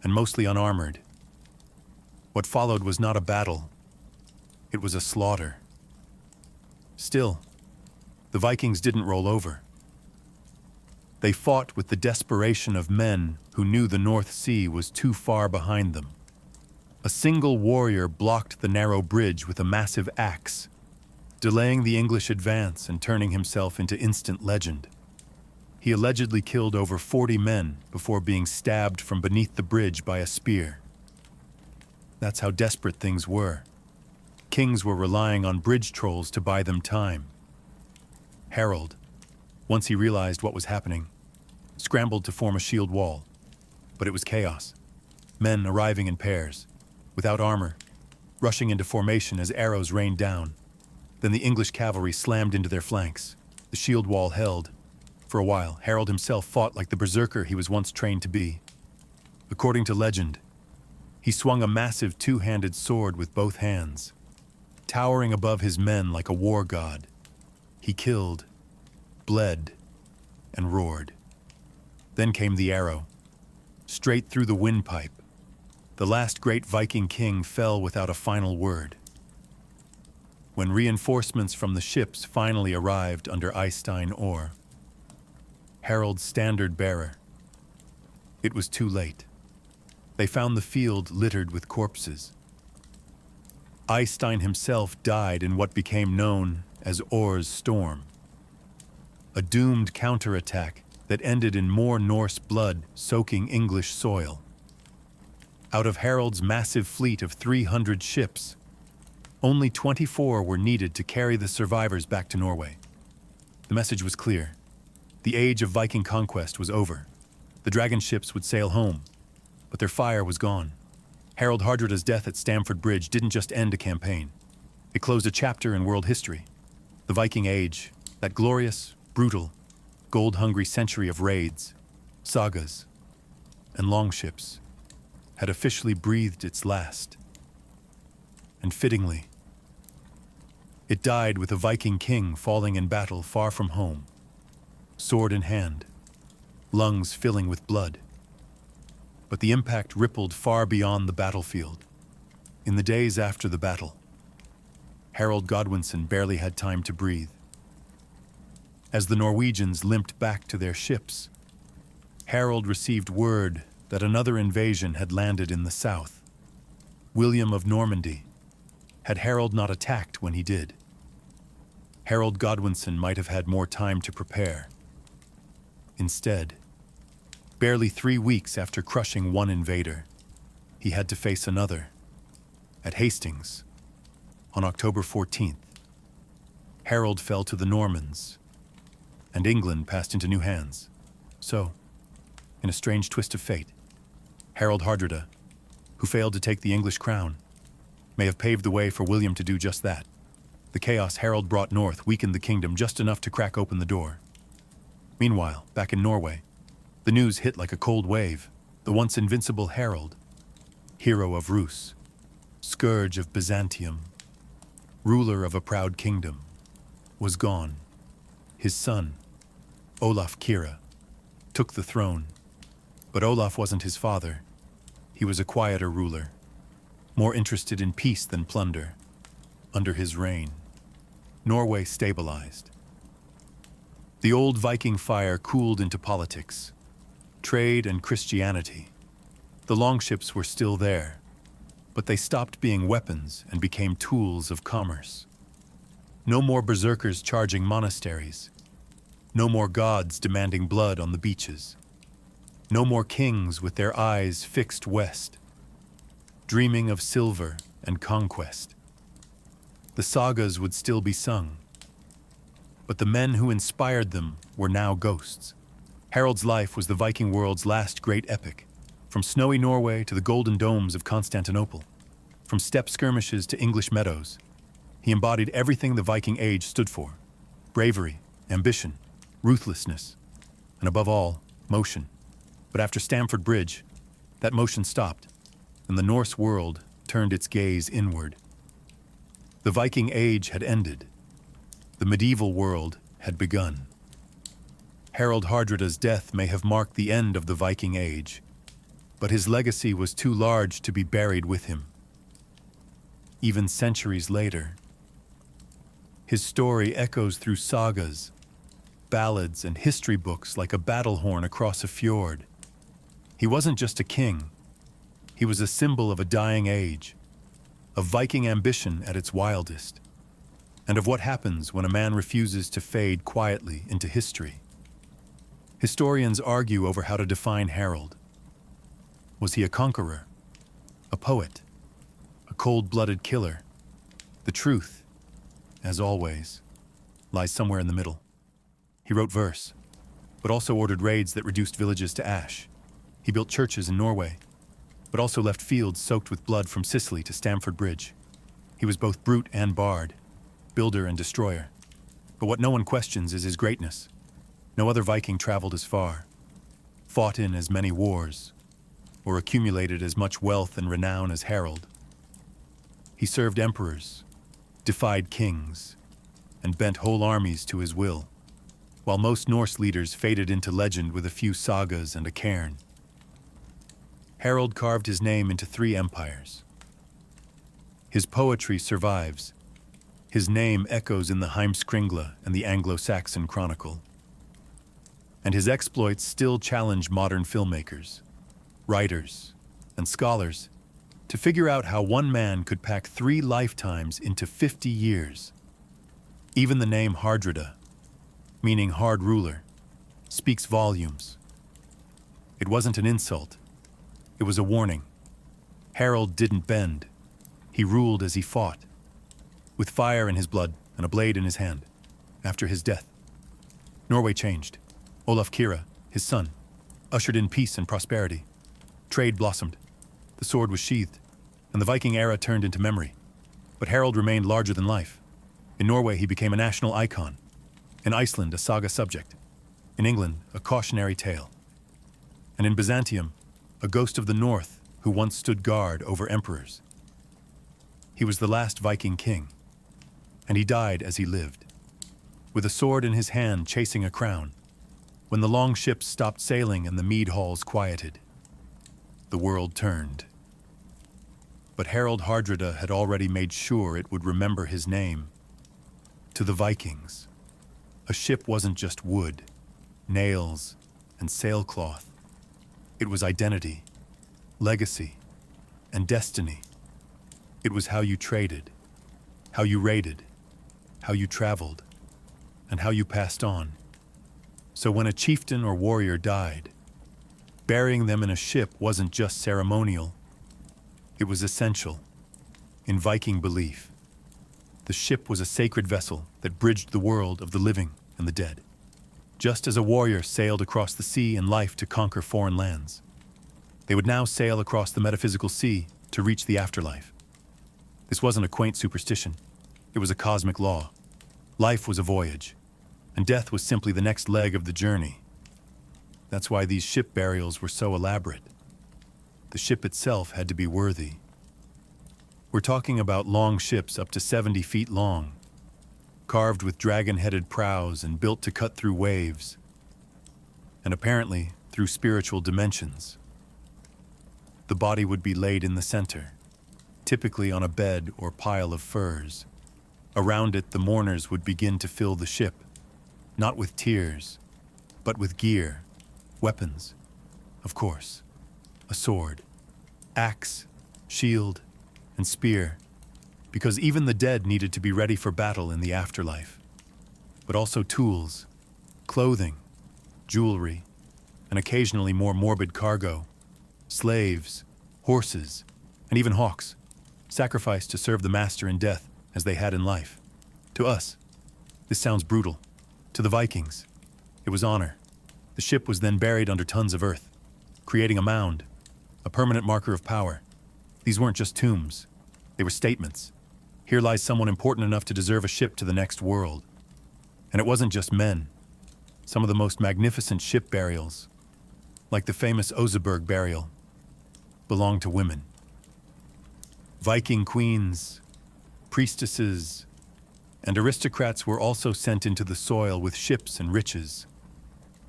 and mostly unarmored. What followed was not a battle. It was a slaughter. Still, the Vikings didn't roll over. They fought with the desperation of men who knew the North Sea was too far behind them. A single warrior blocked the narrow bridge with a massive axe, delaying the English advance and turning himself into instant legend. He allegedly killed over 40 men before being stabbed from beneath the bridge by a spear. That's how desperate things were. Kings were relying on bridge trolls to buy them time. Harold, once he realized what was happening, scrambled to form a shield wall. But it was chaos. Men arriving in pairs, without armor, rushing into formation as arrows rained down. Then the English cavalry slammed into their flanks. The shield wall held. For a while, Harold himself fought like the berserker he was once trained to be. According to legend, he swung a massive two-handed sword with both hands, towering above his men like a war god. He killed, bled, and roared. Then came the arrow, straight through the windpipe. The last great Viking king fell without a final word. When reinforcements from the ships finally arrived under Eystein Ore, Harold's standard-bearer, it was too late. They found the field littered with corpses. Eystein himself died in what became known as Ore's Storm, a doomed counterattack that ended in more Norse blood soaking English soil. Out of Harold's massive fleet of 300 ships, only 24 were needed to carry the survivors back to Norway. The message was clear. The age of Viking conquest was over. The dragon ships would sail home, but their fire was gone. Harold Hardrada's death at Stamford Bridge didn't just end a campaign. It closed a chapter in world history. The Viking Age, that glorious, brutal, gold-hungry century of raids, sagas, and longships, had officially breathed its last. And fittingly, it died with a Viking king falling in battle far from home, sword in hand, lungs filling with blood. But the impact rippled far beyond the battlefield. In the days after the battle, Harold Godwinson barely had time to breathe. As the Norwegians limped back to their ships, Harold received word that another invasion had landed in the south. William of Normandy. Had Harold not attacked when he did, Harold Godwinson might have had more time to prepare. Instead, barely 3 weeks after crushing one invader, he had to face another. At Hastings, on October 14th, Harold fell to the Normans, and England passed into new hands. So, in a strange twist of fate, Harold Hardrada, who failed to take the English crown, may have paved the way for William to do just that. The chaos Harold brought north weakened the kingdom just enough to crack open the door. Meanwhile, back in Norway, the news hit like a cold wave. The once invincible Harold, hero of Rus, scourge of Byzantium, ruler of a proud kingdom, was gone. His son, Olaf Kira, took the throne. But Olaf wasn't his father. He was a quieter ruler, more interested in peace than plunder. Under his reign, Norway stabilized. The old Viking fire cooled into politics, trade and Christianity. The longships were still there, but they stopped being weapons and became tools of commerce. No more berserkers charging monasteries. No more gods demanding blood on the beaches. No more kings with their eyes fixed west, dreaming of silver and conquest. The sagas would still be sung, but the men who inspired them were now ghosts. Harold's life was the Viking world's last great epic, from snowy Norway to the golden domes of Constantinople, from steppe skirmishes to English meadows. He embodied everything the Viking age stood for: bravery, ambition, ruthlessness, and above all, motion. But after Stamford Bridge, that motion stopped, and the Norse world turned its gaze inward. The Viking age had ended. The medieval world had begun. Harold Hardrada's death may have marked the end of the Viking age, but his legacy was too large to be buried with him. Even centuries later, his story echoes through sagas, ballads, and history books like a battle horn across a fjord. He wasn't just a king. He was a symbol of a dying age, of Viking ambition at its wildest, and of what happens when a man refuses to fade quietly into history. Historians argue over how to define Harold. Was he a conqueror? A poet? A cold-blooded killer? The truth, as always, lies somewhere in the middle. He wrote verse, but also ordered raids that reduced villages to ash. He built churches in Norway, but also left fields soaked with blood from Sicily to Stamford Bridge. He was both brute and bard, builder and destroyer. But what no one questions is his greatness. No other Viking traveled as far, fought in as many wars, or accumulated as much wealth and renown as Harold. He served emperors, defied kings, and bent whole armies to his will, while most Norse leaders faded into legend with a few sagas and a cairn. Harold carved his name into 3 empires. His poetry survives. His name echoes in the Heimskringla and the Anglo-Saxon Chronicle. And his exploits still challenge modern filmmakers, writers, and scholars to figure out how one man could pack 3 lifetimes into 50 years. Even the name Hardrada, meaning hard ruler, speaks volumes. It wasn't an insult. It was a warning. Harold didn't bend. He ruled as he fought, with fire in his blood and a blade in his hand. After his death, Norway changed. Olaf Kira, his son, ushered in peace and prosperity. Trade blossomed. The sword was sheathed, and the Viking era turned into memory. But Harold remained larger than life. In Norway, he became a national icon. In Iceland, a saga subject. In England, a cautionary tale. And in Byzantium, a ghost of the north who once stood guard over emperors. He was the last Viking king, and he died as he lived, with a sword in his hand chasing a crown. When the long ships stopped sailing and the mead halls quieted, the world turned. But Harold Hardrada had already made sure it would remember his name. To the Vikings, a ship wasn't just wood, nails, and sailcloth. It was identity, legacy, and destiny. It was how you traded, how you raided, how you traveled, and how you passed on. So when a chieftain or warrior died, burying them in a ship wasn't just ceremonial, it was essential. In Viking belief, the ship was a sacred vessel that bridged the world of the living and the dead. Just as a warrior sailed across the sea in life to conquer foreign lands, they would now sail across the metaphysical sea to reach the afterlife. This wasn't a quaint superstition. It was a cosmic law. Life was a voyage, and death was simply the next leg of the journey. That's why these ship burials were so elaborate. The ship itself had to be worthy. We're talking about long ships up to 70 feet long, carved with dragon-headed prows and built to cut through waves, and apparently through spiritual dimensions. The body would be laid in the center, typically on a bed or pile of furs. Around it, the mourners would begin to fill the ship, not with tears, but with gear, weapons, of course, a sword, axe, shield, and spear, because even the dead needed to be ready for battle in the afterlife. But also tools, clothing, jewelry, and occasionally more morbid cargo, slaves, horses, and even hawks, sacrificed to serve the master in death as they had in life. To us, this sounds brutal. To the Vikings, it was honor. The ship was then buried under tons of earth, creating a mound, a permanent marker of power. These weren't just tombs, they were statements. Here lies someone important enough to deserve a ship to the next world. And it wasn't just men. Some of the most magnificent ship burials, like the famous Oseberg burial, belonged to women. Viking queens, priestesses, and aristocrats were also sent into the soil with ships and riches,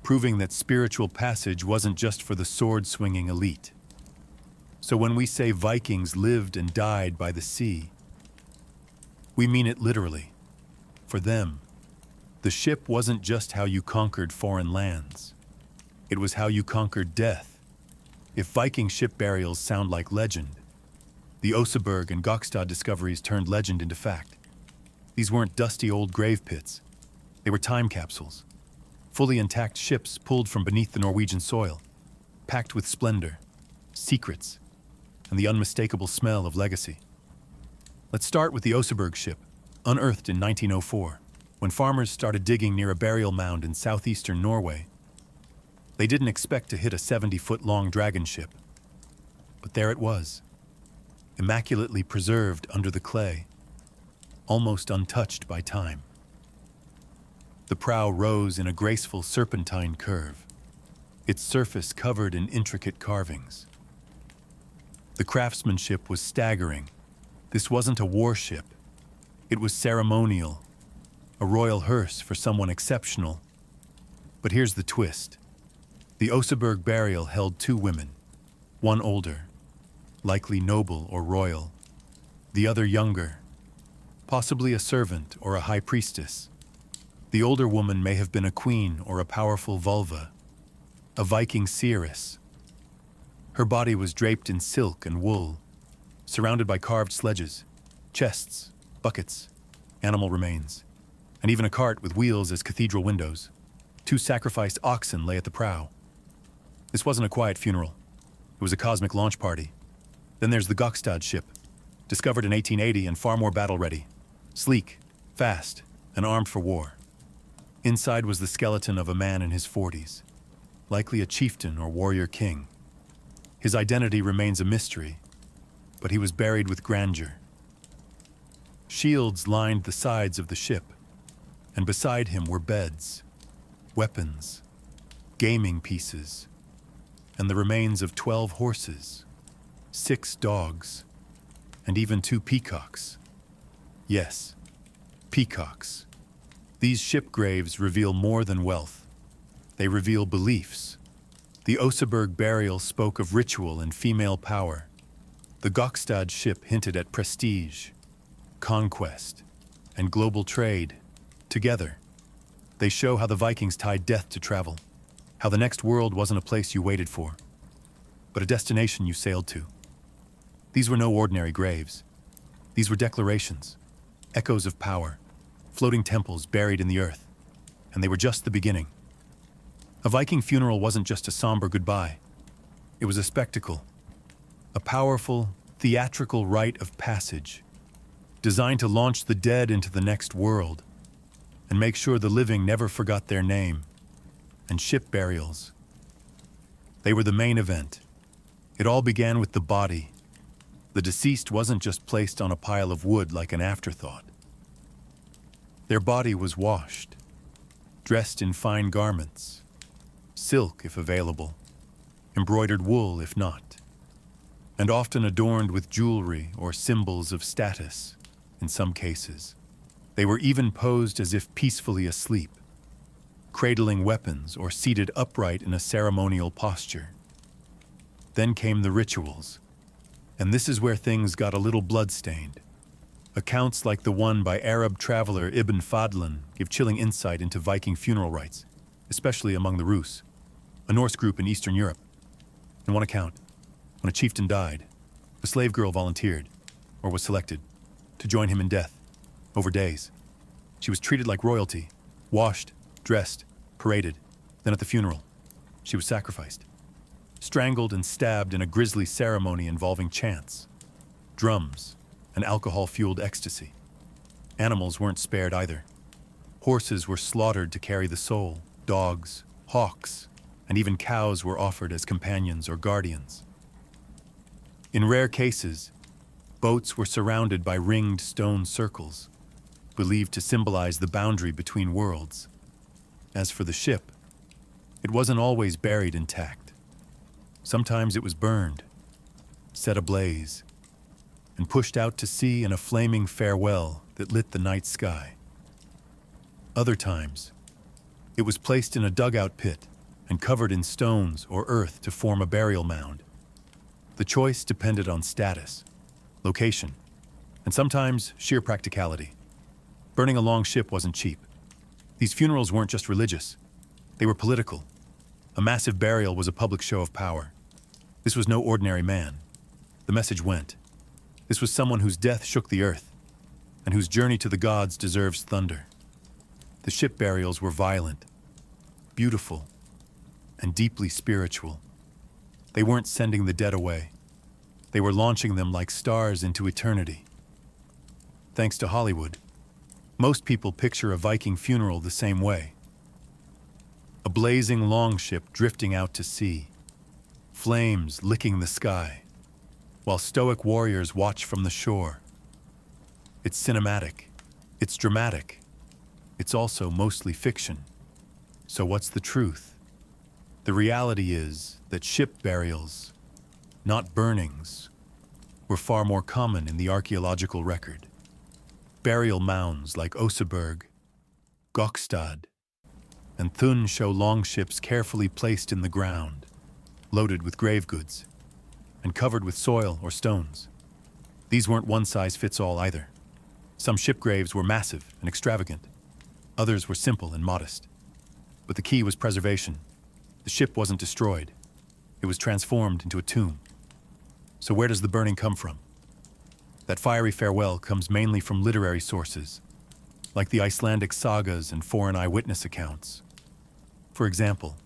proving that spiritual passage wasn't just for the sword-swinging elite. So when we say Vikings lived and died by the sea, we mean it literally. For them, the ship wasn't just how you conquered foreign lands. It was how you conquered death. If Viking ship burials sound like legend, the Oseberg and Gokstad discoveries turned legend into fact. These weren't dusty old grave pits. They were time capsules. Fully intact ships pulled from beneath the Norwegian soil, packed with splendor, secrets, and the unmistakable smell of legacy. Let's start with the Oseberg ship, unearthed in 1904, when farmers started digging near a burial mound in southeastern Norway. They didn't expect to hit a 70-foot-long dragon ship. But there it was, immaculately preserved under the clay, almost untouched by time. The prow rose in a graceful serpentine curve, its surface covered in intricate carvings. The craftsmanship was staggering. This wasn't a warship. It was ceremonial, a royal hearse for someone exceptional. But here's the twist. The Oseberg burial held two women, one older, likely noble or royal, the other younger, possibly a servant or a high priestess. The older woman may have been a queen or a powerful vulva, a Viking seeress. Her body was draped in silk and wool, surrounded by carved sledges, chests, buckets, animal remains, and even a cart with wheels as cathedral windows. Two sacrificed oxen lay at the prow. This wasn't a quiet funeral. It was a cosmic launch party. Then there's the Gokstad ship, discovered in 1880 and far more battle-ready, sleek, fast, and armed for war. Inside was the skeleton of a man in his 40s, likely a chieftain or warrior king. His identity remains a mystery, but he was buried with grandeur. Shields lined the sides of the ship, and beside him were beds, weapons, gaming pieces, and the remains of 12 horses, 6 dogs, and even 2 peacocks. Yes, peacocks. These ship graves reveal more than wealth. They reveal beliefs. The Oseberg burial spoke of ritual and female power. The The Gokstad ship hinted at prestige, conquest, and global trade. Together, they show how the Vikings tied death to travel, how the next world wasn't a place you waited for, but a destination you sailed to. These were no ordinary graves. These were declarations, echoes of power, floating temples buried in the earth, and they were just the beginning. A Viking funeral wasn't just a somber goodbye. It was a spectacle, a powerful, theatrical rite of passage, designed to launch the dead into the next world and make sure the living never forgot their name. And ship burials. They were the main event. It all began with the body. The deceased wasn't just placed on a pile of wood like an afterthought. Their body was washed, dressed in fine garments, silk if available, embroidered wool if not, and often adorned with jewelry or symbols of status in some cases. They were even posed as if peacefully asleep, cradling weapons or seated upright in a ceremonial posture. Then came the rituals, and this is where things got a little blood-stained. Accounts like the one by Arab traveler Ibn Fadlan give chilling insight into Viking funeral rites, especially among the Rus, a Norse group in Eastern Europe. In one account, when a chieftain died, a slave girl volunteered, or was selected, to join him in death. Over days, she was treated like royalty, washed, dressed, paraded. Then at the funeral, she was sacrificed, strangled and stabbed in a grisly ceremony involving chants, drums, and alcohol-fueled ecstasy. Animals weren't spared either. Horses were slaughtered to carry the soul, dogs, hawks, and even cows were offered as companions or guardians. In rare cases, boats were surrounded by ringed stone circles, believed to symbolize the boundary between worlds. As for the ship, it wasn't always buried intact. Sometimes it was burned, set ablaze, and pushed out to sea in a flaming farewell that lit the night sky. Other times, it was placed in a dugout pit and covered in stones or earth to form a burial mound. The choice depended on status, location, and sometimes sheer practicality. Burning a long ship wasn't cheap. These funerals weren't just religious. They were political. A massive burial was a public show of power. This was no ordinary man. The message went. This was someone whose death shook the earth, and whose journey to the gods deserves thunder. The ship burials were violent, beautiful, and deeply spiritual. They weren't sending the dead away. They were launching them like stars into eternity. Thanks to Hollywood, most people picture a Viking funeral the same way. A blazing longship drifting out to sea, flames licking the sky, while stoic warriors watch from the shore. It's cinematic, it's dramatic, it's also mostly fiction. So what's the truth? The reality is that ship burials, not burnings, were far more common in the archaeological record. Burial mounds like Oseberg, Gokstad, and Thun show longships carefully placed in the ground, loaded with grave goods, and covered with soil or stones. These weren't one-size-fits-all either. Some ship graves were massive and extravagant. Others were simple and modest. But the key was preservation. The ship wasn't destroyed. It was transformed into a tomb. So where does the burning come from? That fiery farewell comes mainly from literary sources, like the Icelandic sagas and foreign eyewitness accounts. For example,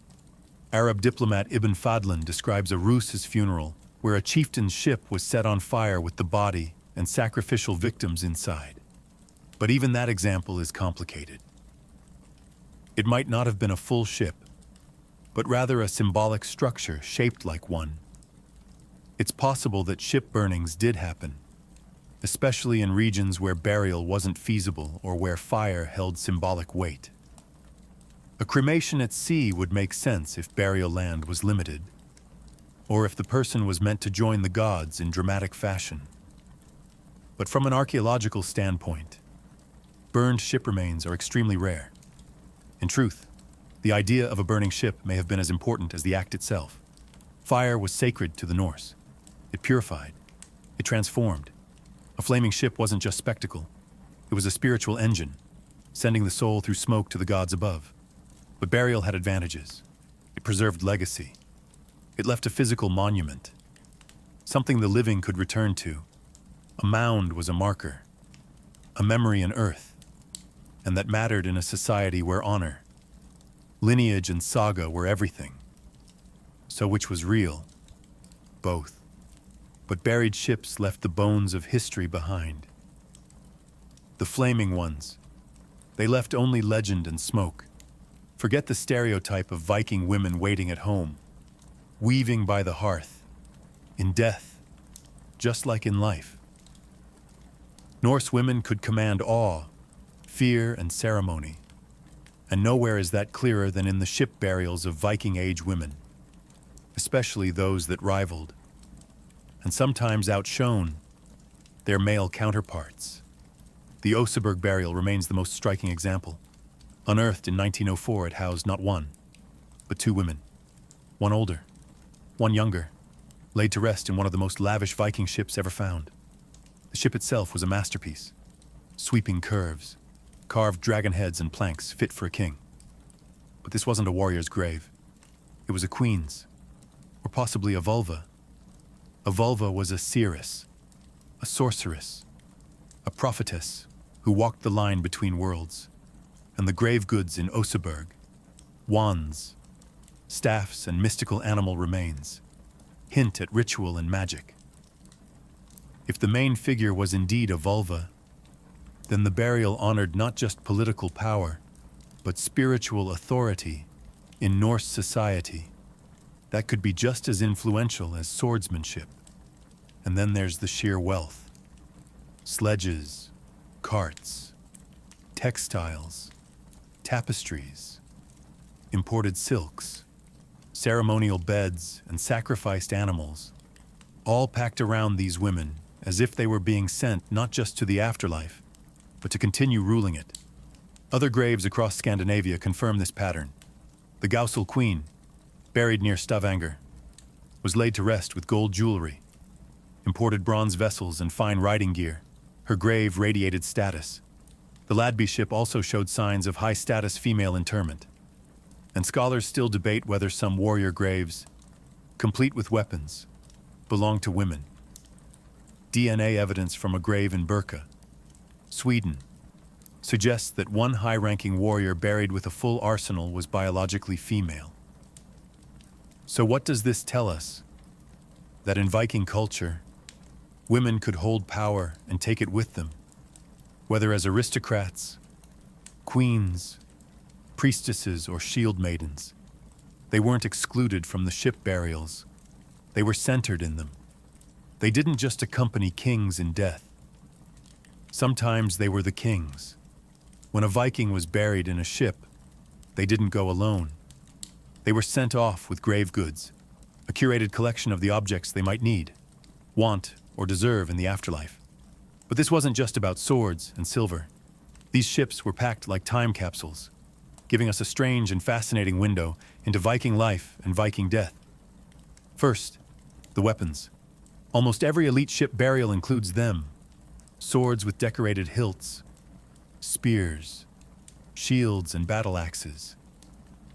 Arab diplomat Ibn Fadlan describes a Rus's funeral where a chieftain's ship was set on fire with the body and sacrificial victims inside. But even that example is complicated. It might not have been a full ship, but rather a symbolic structure shaped like one. It's possible that ship burnings did happen, especially in regions where burial wasn't feasible or where fire held symbolic weight. A cremation at sea would make sense if burial land was limited, or if the person was meant to join the gods in dramatic fashion. But from an archaeological standpoint, burned ship remains are extremely rare. In truth, the idea of a burning ship may have been as important as the act itself. Fire was sacred to the Norse. It purified. It transformed. A flaming ship wasn't just spectacle. It was a spiritual engine, sending the soul through smoke to the gods above. But burial had advantages. It preserved legacy. It left a physical monument, something the living could return to. A mound was a marker, a memory in earth, and that mattered in a society where honor, lineage, and saga were everything. So which was real? Both. But buried ships left the bones of history behind. The flaming ones, they left only legend and smoke. Forget the stereotype of Viking women waiting at home, weaving by the hearth, in death, just like in life. Norse women could command awe, fear, and ceremony, and nowhere is that clearer than in the ship burials of Viking-age women, especially those that rivaled, and sometimes outshone, their male counterparts. The Oseberg burial remains the most striking example. Unearthed in 1904, it housed not one, but two women, one older, one younger, laid to rest in one of the most lavish Viking ships ever found. The ship itself was a masterpiece. Sweeping curves, carved dragon heads and planks fit for a king. But this wasn't a warrior's grave. It was a queen's, or possibly a vulva. A vulva was a seeress, a sorceress, a prophetess who walked the line between worlds. And the grave goods in Oseberg, wands, staffs, and mystical animal remains, hint at ritual and magic. If the main figure was indeed a vulva, then the burial honored not just political power, but spiritual authority in Norse society that could be just as influential as swordsmanship. And then there's the sheer wealth. Sledges, carts, textiles, tapestries, imported silks, ceremonial beds, and sacrificed animals, all packed around these women as if they were being sent not just to the afterlife, but to continue ruling it. Other graves across Scandinavia confirm this pattern. The Gausel Queen, buried near Stavanger, was laid to rest with gold jewelry, imported bronze vessels, and fine riding gear. Her grave radiated status. The Ladby ship also showed signs of high-status female interment. And scholars still debate whether some warrior graves, complete with weapons, belong to women. DNA evidence from a grave in Birka, Sweden, suggests that one high-ranking warrior buried with a full arsenal was biologically female. So what does this tell us? That in Viking culture, women could hold power and take it with them, whether as aristocrats, queens, priestesses, or shield maidens. They weren't excluded from the ship burials. They were centered in them. They didn't just accompany kings in death. Sometimes they were the kings. When a Viking was buried in a ship, they didn't go alone. They were sent off with grave goods, a curated collection of the objects they might need, want, or deserve in the afterlife. But this wasn't just about swords and silver. These ships were packed like time capsules, giving us a strange and fascinating window into Viking life and Viking death. First, the weapons. Almost every elite ship burial includes them. Swords with decorated hilts, spears, shields, and battle axes.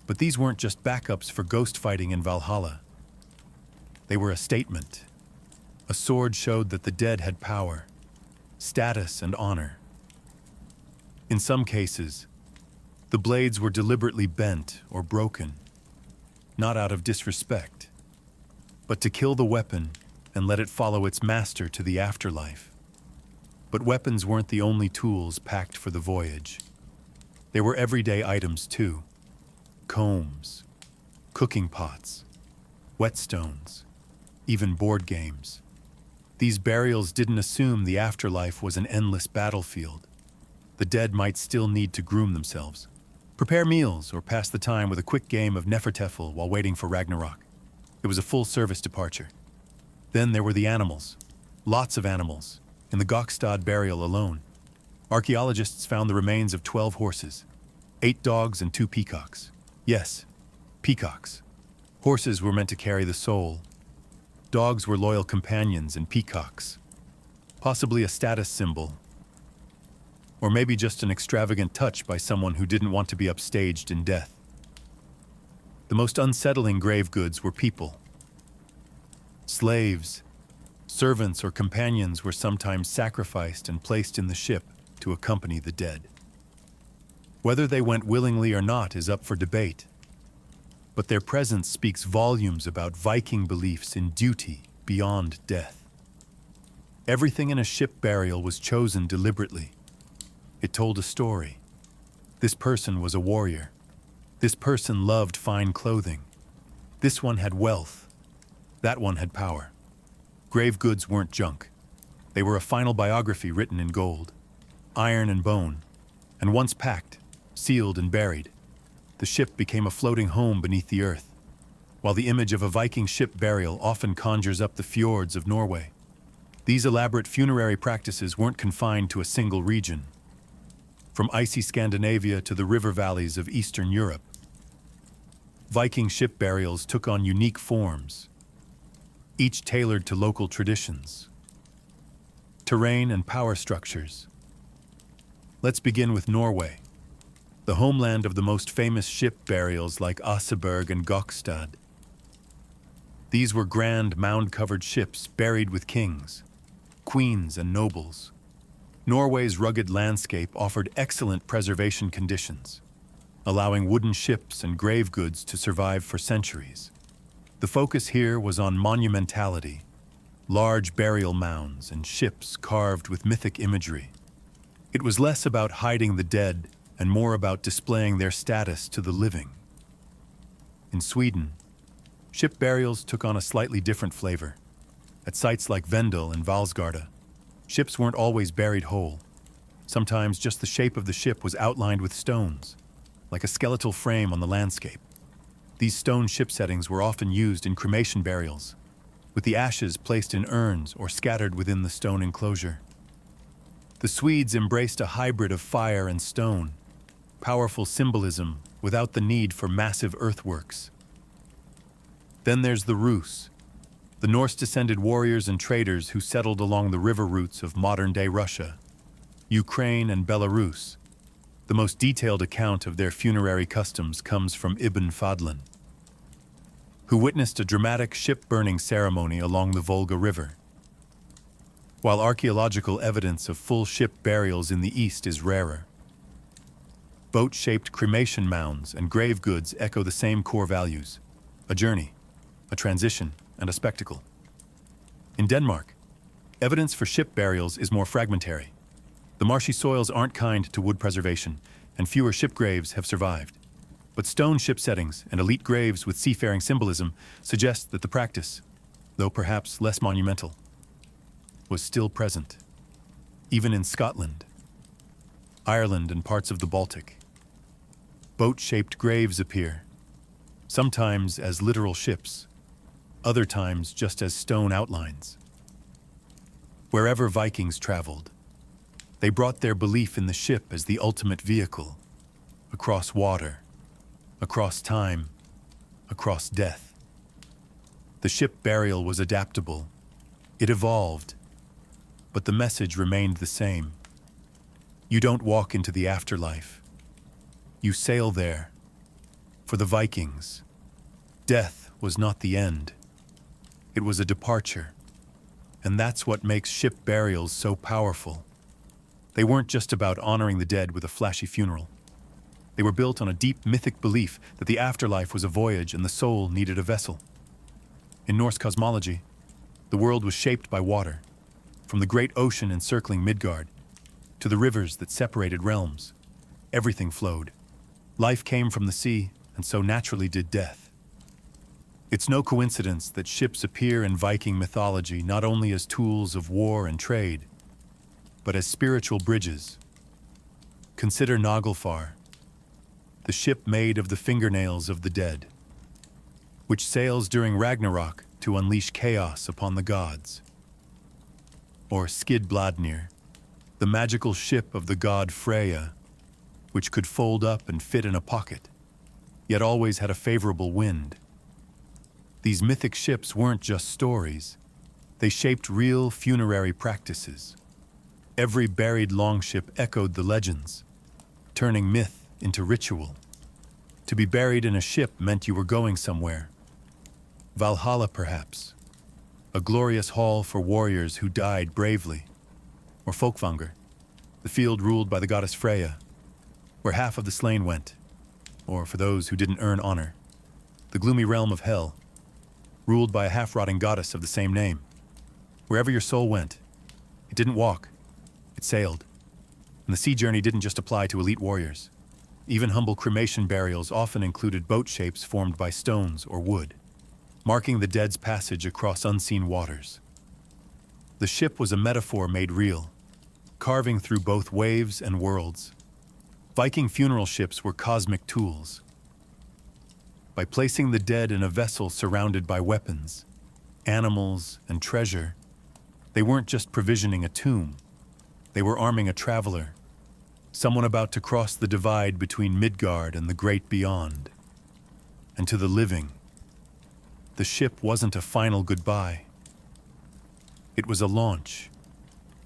But these weren't just backups for ghost fighting in Valhalla. They were a statement. A sword showed that the dead had power, status, and honor. In some cases, the blades were deliberately bent or broken, not out of disrespect, but to kill the weapon and let it follow its master to the afterlife. But weapons weren't the only tools packed for the voyage. There were everyday items too. Combs, cooking pots, whetstones, even board games. These burials didn't assume the afterlife was an endless battlefield. The dead might still need to groom themselves, prepare meals, or pass the time with a quick game of Neferteffel while waiting for Ragnarok. It was a full-service departure. Then there were the animals. Lots of animals. In the Gokstad burial alone, archaeologists found the remains of 12 horses, 8 dogs, and 2 peacocks. Yes, peacocks. Horses were meant to carry the soul. Dogs were loyal companions, and peacocks, possibly a status symbol, or maybe just an extravagant touch by someone who didn't want to be upstaged in death. The most unsettling grave goods were people. Slaves, servants, or companions were sometimes sacrificed and placed in the ship to accompany the dead. Whether they went willingly or not is up for debate, but their presence speaks volumes about Viking beliefs in duty beyond death. Everything in a ship burial was chosen deliberately. It told a story. This person was a warrior. This person loved fine clothing. This one had wealth. That one had power. Grave goods weren't junk. They were a final biography written in gold, iron and bone, and once packed, sealed and buried, the ship became a floating home beneath the earth, while the image of a Viking ship burial often conjures up the fjords of Norway. These elaborate funerary practices weren't confined to a single region. From icy Scandinavia to the river valleys of Eastern Europe, Viking ship burials took on unique forms, each tailored to local traditions, terrain, and power structures. Let's begin with Norway, the homeland of the most famous ship burials like Oseberg and Gokstad. These were grand, mound-covered ships buried with kings, queens, and nobles. Norway's rugged landscape offered excellent preservation conditions, allowing wooden ships and grave goods to survive for centuries. The focus here was on monumentality, large burial mounds and ships carved with mythic imagery. It was less about hiding the dead and more about displaying their status to the living. In Sweden, ship burials took on a slightly different flavor. At sites like Vendel and Valsgarda, ships weren't always buried whole. Sometimes just the shape of the ship was outlined with stones, like a skeletal frame on the landscape. These stone ship settings were often used in cremation burials, with the ashes placed in urns or scattered within the stone enclosure. The Swedes embraced a hybrid of fire and stone, powerful symbolism without the need for massive earthworks. Then there's the Rus, the Norse-descended warriors and traders who settled along the river routes of modern-day Russia, Ukraine, and Belarus. The most detailed account of their funerary customs comes from Ibn Fadlan, who witnessed a dramatic ship-burning ceremony along the Volga River. While archaeological evidence of full ship burials in the East is rarer, boat-shaped cremation mounds and grave goods echo the same core values: a journey, a transition, and a spectacle. In Denmark, evidence for ship burials is more fragmentary. The marshy soils aren't kind to wood preservation, and fewer ship graves have survived. But stone ship settings and elite graves with seafaring symbolism suggest that the practice, though perhaps less monumental, was still present, even in Scotland, Ireland, and parts of the Baltic. Boat-shaped graves appear, sometimes as literal ships, other times just as stone outlines. Wherever Vikings traveled, they brought their belief in the ship as the ultimate vehicle, across water, across time, across death. The ship burial was adaptable. It evolved, but the message remained the same. You don't walk into the afterlife. You sail there. For the Vikings, death was not the end. It was a departure. And that's what makes ship burials so powerful. They weren't just about honoring the dead with a flashy funeral. They were built on a deep mythic belief that the afterlife was a voyage and the soul needed a vessel. In Norse cosmology, the world was shaped by water, from the great ocean encircling Midgard to the rivers that separated realms. Everything flowed. Life came from the sea, and so naturally did death. It's no coincidence that ships appear in Viking mythology not only as tools of war and trade, but as spiritual bridges. Consider Naglfar, the ship made of the fingernails of the dead, which sails during Ragnarok to unleash chaos upon the gods. Or Skidbladnir, the magical ship of the god Freya, which could fold up and fit in a pocket, yet always had a favorable wind. These mythic ships weren't just stories. They shaped real funerary practices. Every buried longship echoed the legends, turning myth into ritual. To be buried in a ship meant you were going somewhere. Valhalla, perhaps. A glorious hall for warriors who died bravely. Or Folkvanger, the field ruled by the goddess Freya, where half of the slain went. Or, for those who didn't earn honor, the gloomy realm of Hell, ruled by a half-rotting goddess of the same name. Wherever your soul went, it didn't walk, it sailed. And the sea journey didn't just apply to elite warriors. Even humble cremation burials often included boat shapes formed by stones or wood, marking the dead's passage across unseen waters. The ship was a metaphor made real, carving through both waves and worlds. Viking funeral ships were cosmic tools. By placing the dead in a vessel surrounded by weapons, animals, and treasure, they weren't just provisioning a tomb. They were arming a traveler, someone about to cross the divide between Midgard and the great beyond. And to the living, the ship wasn't a final goodbye. It was a launch,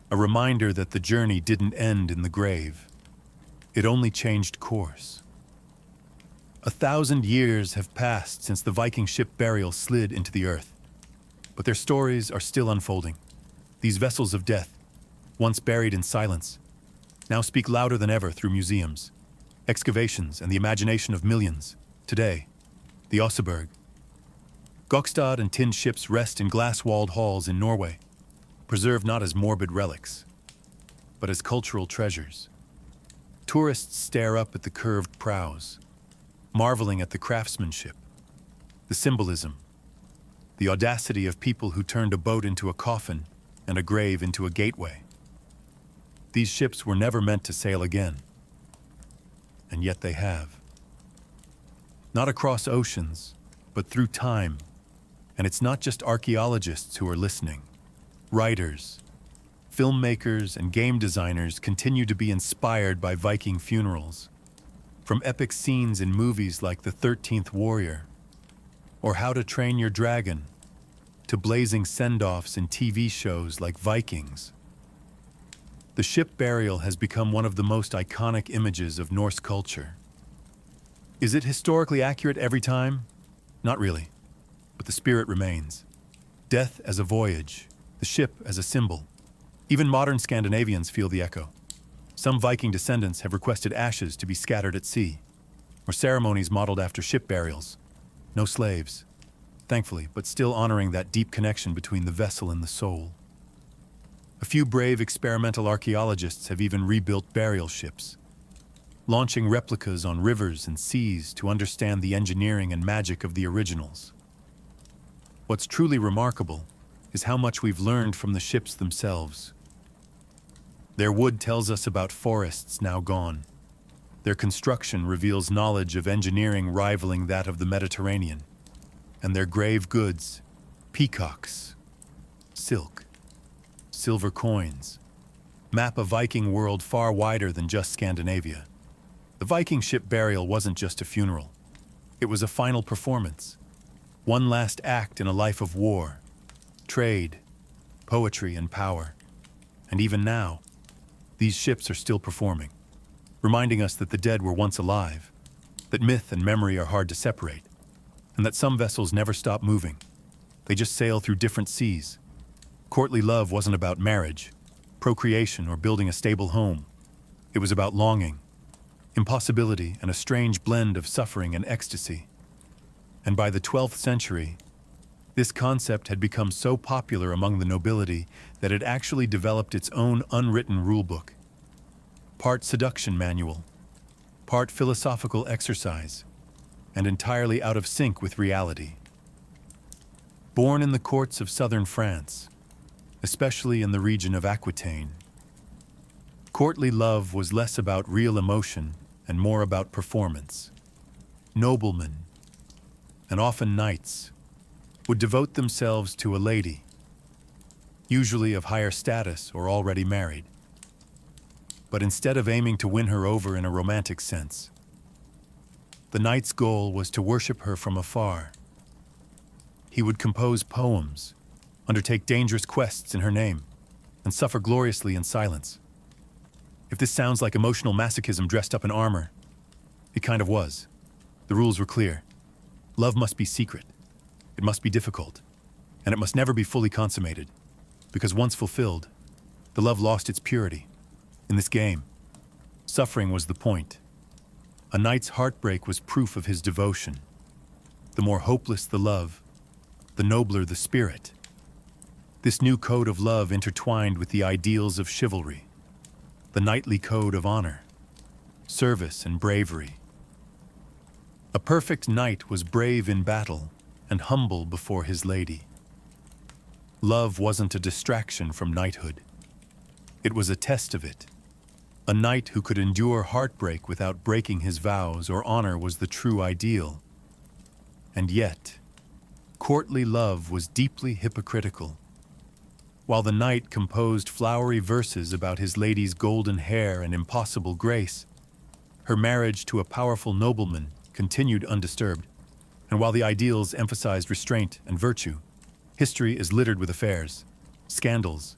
a reminder that the journey didn't end in the grave. It only changed course. 1,000 years have passed since the Viking ship burial slid into the earth, but their stories are still unfolding. These vessels of death, once buried in silence, now speak louder than ever through museums, excavations, and the imagination of millions. Today, the Oseberg, Gokstad and tinned ships rest in glass-walled halls in Norway, preserved not as morbid relics, but as cultural treasures. Tourists stare up at the curved prows, marveling at the craftsmanship, the symbolism, the audacity of people who turned a boat into a coffin and a grave into a gateway. These ships were never meant to sail again, and yet they have. Not across oceans, but through time. And it's not just archaeologists who are listening. Writers, filmmakers, and game designers continue to be inspired by Viking funerals. From epic scenes in movies like The 13th Warrior, or How to Train Your Dragon, to blazing send-offs in TV shows like Vikings. The ship burial has become one of the most iconic images of Norse culture. Is it historically accurate every time? Not really, but the spirit remains. Death as a voyage, the ship as a symbol. Even modern Scandinavians feel the echo. Some Viking descendants have requested ashes to be scattered at sea, or ceremonies modeled after ship burials. No slaves, thankfully, but still honoring that deep connection between the vessel and the soul. A few brave experimental archaeologists have even rebuilt burial ships, launching replicas on rivers and seas to understand the engineering and magic of the originals. What's truly remarkable is how much we've learned from the ships themselves. Their wood tells us about forests now gone. Their construction reveals knowledge of engineering rivaling that of the Mediterranean. And their grave goods, peacocks, silk, silver coins, map a Viking world far wider than just Scandinavia. The Viking ship burial wasn't just a funeral. It was a final performance. One last act in a life of war, trade, poetry, and power. And even now, these ships are still performing, reminding us that the dead were once alive, that myth and memory are hard to separate, and that some vessels never stop moving. They just sail through different seas. Courtly love wasn't about marriage, procreation, or building a stable home. It was about longing, impossibility, and a strange blend of suffering and ecstasy. And by the 12th century, this concept had become so popular among the nobility that it actually developed its own unwritten rulebook. Part seduction manual, part philosophical exercise, and entirely out of sync with reality. Born in the courts of southern France, especially in the region of Aquitaine, courtly love was less about real emotion and more about performance. Noblemen, and often knights, would devote themselves to a lady, usually of higher status or already married. But instead of aiming to win her over in a romantic sense, the knight's goal was to worship her from afar. He would compose poems, undertake dangerous quests in her name, and suffer gloriously in silence. If this sounds like emotional masochism dressed up in armor, it kind of was. The rules were clear. Love must be secret. It must be difficult. And it must never be fully consummated. Because once fulfilled, the love lost its purity. In this game, suffering was the point. A knight's heartbreak was proof of his devotion. The more hopeless the love, the nobler the spirit. This new code of love intertwined with the ideals of chivalry, the knightly code of honor, service, and bravery. A perfect knight was brave in battle and humble before his lady. Love wasn't a distraction from knighthood. It was a test of it. A knight who could endure heartbreak without breaking his vows or honor was the true ideal. And yet, courtly love was deeply hypocritical. While the knight composed flowery verses about his lady's golden hair and impossible grace, her marriage to a powerful nobleman continued undisturbed. And while the ideals emphasized restraint and virtue, history is littered with affairs, scandals,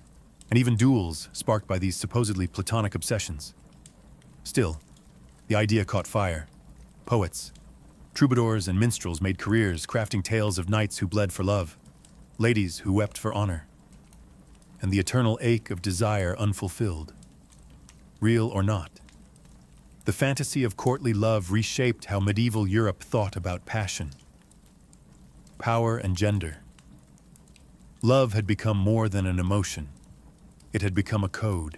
and even duels sparked by these supposedly platonic obsessions. Still, the idea caught fire. Poets, troubadours, and minstrels made careers crafting tales of knights who bled for love, ladies who wept for honor, and the eternal ache of desire unfulfilled. Real or not, the fantasy of courtly love reshaped how medieval Europe thought about passion, power, and gender. Love had become more than an emotion. It had become a code.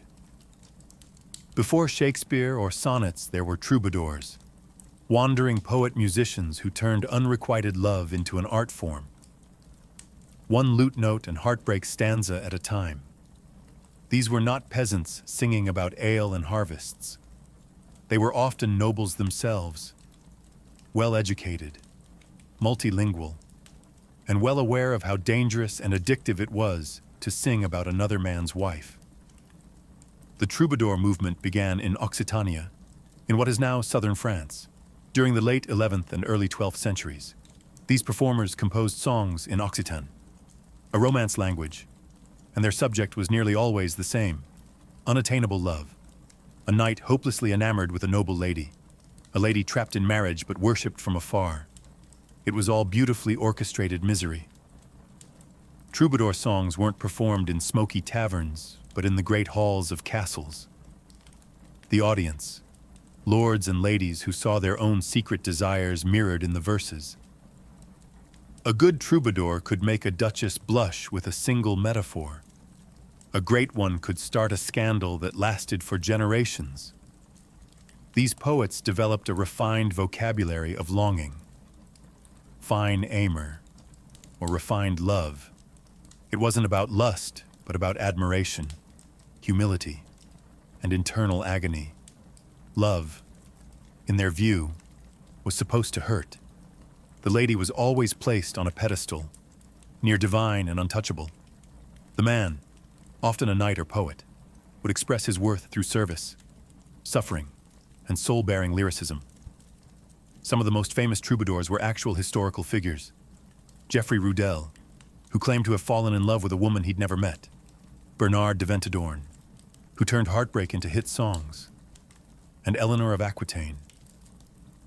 Before Shakespeare or sonnets, there were troubadours, wandering poet-musicians who turned unrequited love into an art form. One lute note and heartbreak stanza at a time. These were not peasants singing about ale and harvests. They were often nobles themselves, well-educated, multilingual, and well aware of how dangerous and addictive it was to sing about another man's wife. The troubadour movement began in Occitania, in what is now southern France, during the late 11th and early 12th centuries. These performers composed songs in Occitan, a Romance language, and their subject was nearly always the same: unattainable love, a knight hopelessly enamored with a noble lady, a lady trapped in marriage but worshipped from afar. It was all beautifully orchestrated misery. Troubadour songs weren't performed in smoky taverns, but in the great halls of castles. The audience, lords and ladies who saw their own secret desires mirrored in the verses. A good troubadour could make a duchess blush with a single metaphor. A great one could start a scandal that lasted for generations. These poets developed a refined vocabulary of longing, fine amour, or refined love. It wasn't about lust, but about admiration, humility, and internal agony. Love, in their view, was supposed to hurt. The lady was always placed on a pedestal, near divine and untouchable. The man, often a knight or poet, would express his worth through service, suffering, and soul-bearing lyricism. Some of the most famous troubadours were actual historical figures. Geoffrey Rudel, who claimed to have fallen in love with a woman he'd never met. Bernard de Ventadorn, who turned heartbreak into hit songs. And Eleanor of Aquitaine,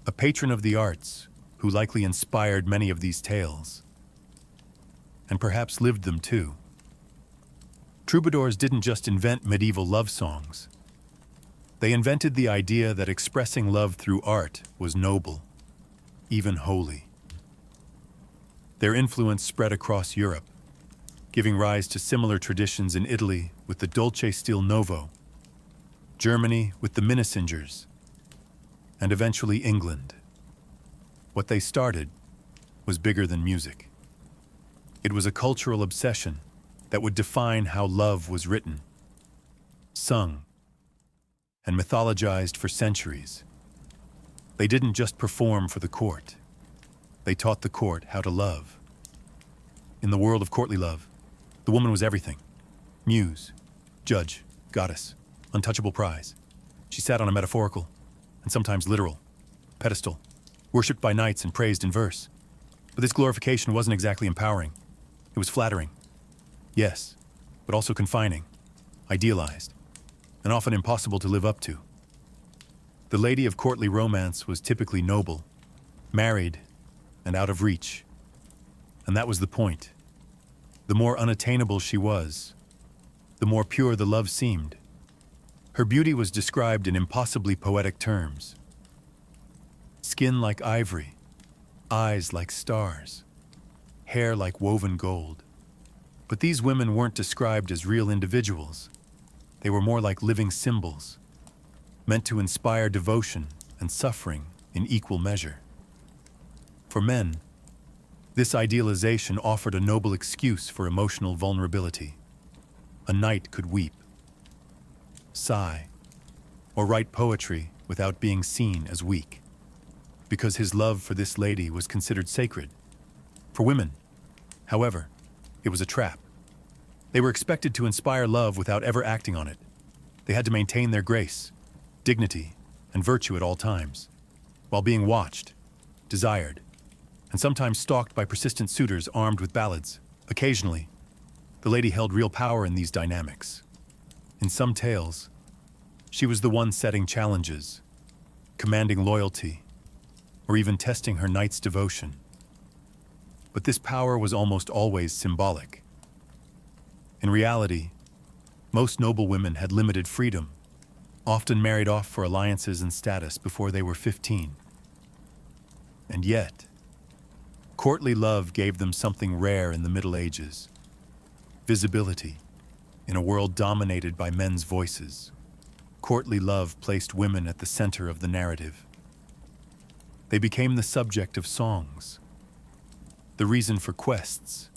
a patron of the arts who likely inspired many of these tales, and perhaps lived them too. Troubadours didn't just invent medieval love songs. They invented the idea that expressing love through art was noble, even holy. Their influence spread across Europe, giving rise to similar traditions in Italy with the Dolce Stil Novo, Germany with the Minnesingers, and eventually England. What they started was bigger than music. It was a cultural obsession that would define how love was written, sung, and mythologized for centuries. They didn't just perform for the court. They taught the court how to love. In the world of courtly love, the woman was everything: muse, judge, goddess, untouchable prize. She sat on a metaphorical, and sometimes literal, pedestal, worshipped by knights and praised in verse. But this glorification wasn't exactly empowering. It was flattering. Yes, but also confining, idealized, and often impossible to live up to. The lady of courtly romance was typically noble, married, and out of reach. And that was the point. The more unattainable she was, the more pure the love seemed. Her beauty was described in impossibly poetic terms. Skin like ivory, eyes like stars, hair like woven gold. But these women weren't described as real individuals. They were more like living symbols, meant to inspire devotion and suffering in equal measure. For men, this idealization offered a noble excuse for emotional vulnerability. A knight could weep, sigh, or write poetry without being seen as weak, because his love for this lady was considered sacred. For women, however, it was a trap. They were expected to inspire love without ever acting on it. They had to maintain their grace, dignity, and virtue at all times, while being watched, desired, and sometimes stalked by persistent suitors armed with ballads. Occasionally, the lady held real power in these dynamics. In some tales, she was the one setting challenges, commanding loyalty, or even testing her knight's devotion. But this power was almost always symbolic. In reality, most noble women had limited freedom, often married off for alliances and status before they were 15. And yet, courtly love gave them something rare in the Middle Ages: visibility. In a world dominated by men's voices, courtly love placed women at the center of the narrative. They became the subject of songs, the reason for quests,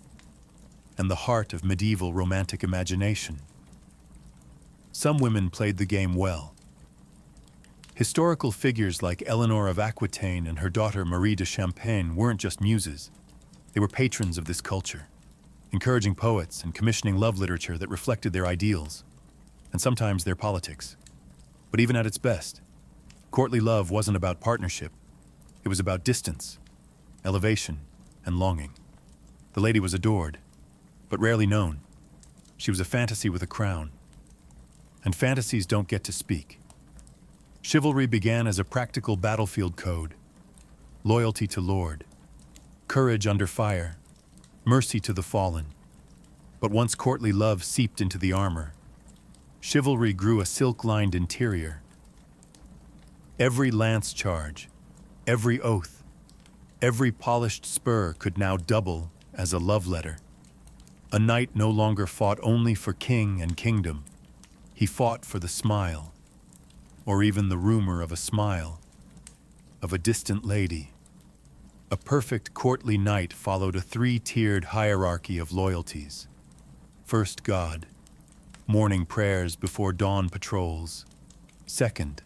and the heart of medieval romantic imagination. Some women played the game well. Historical figures like Eleanor of Aquitaine and her daughter Marie de Champagne weren't just muses. They were patrons of this culture, encouraging poets and commissioning love literature that reflected their ideals, and sometimes their politics. But even at its best, courtly love wasn't about partnership. It was about distance, elevation, and longing. The lady was adored, but rarely known. She was a fantasy with a crown. And fantasies don't get to speak. Chivalry began as a practical battlefield code: loyalty to lord, courage under fire, mercy to the fallen. But once courtly love seeped into the armor, chivalry grew a silk-lined interior. Every lance charge, every oath, every polished spur could now double as a love letter. A knight no longer fought only for king and kingdom. He fought for the smile, or even the rumor of a smile, of a distant lady. A perfect courtly knight followed a three-tiered hierarchy of loyalties. First, God, morning prayers before dawn patrols. Second,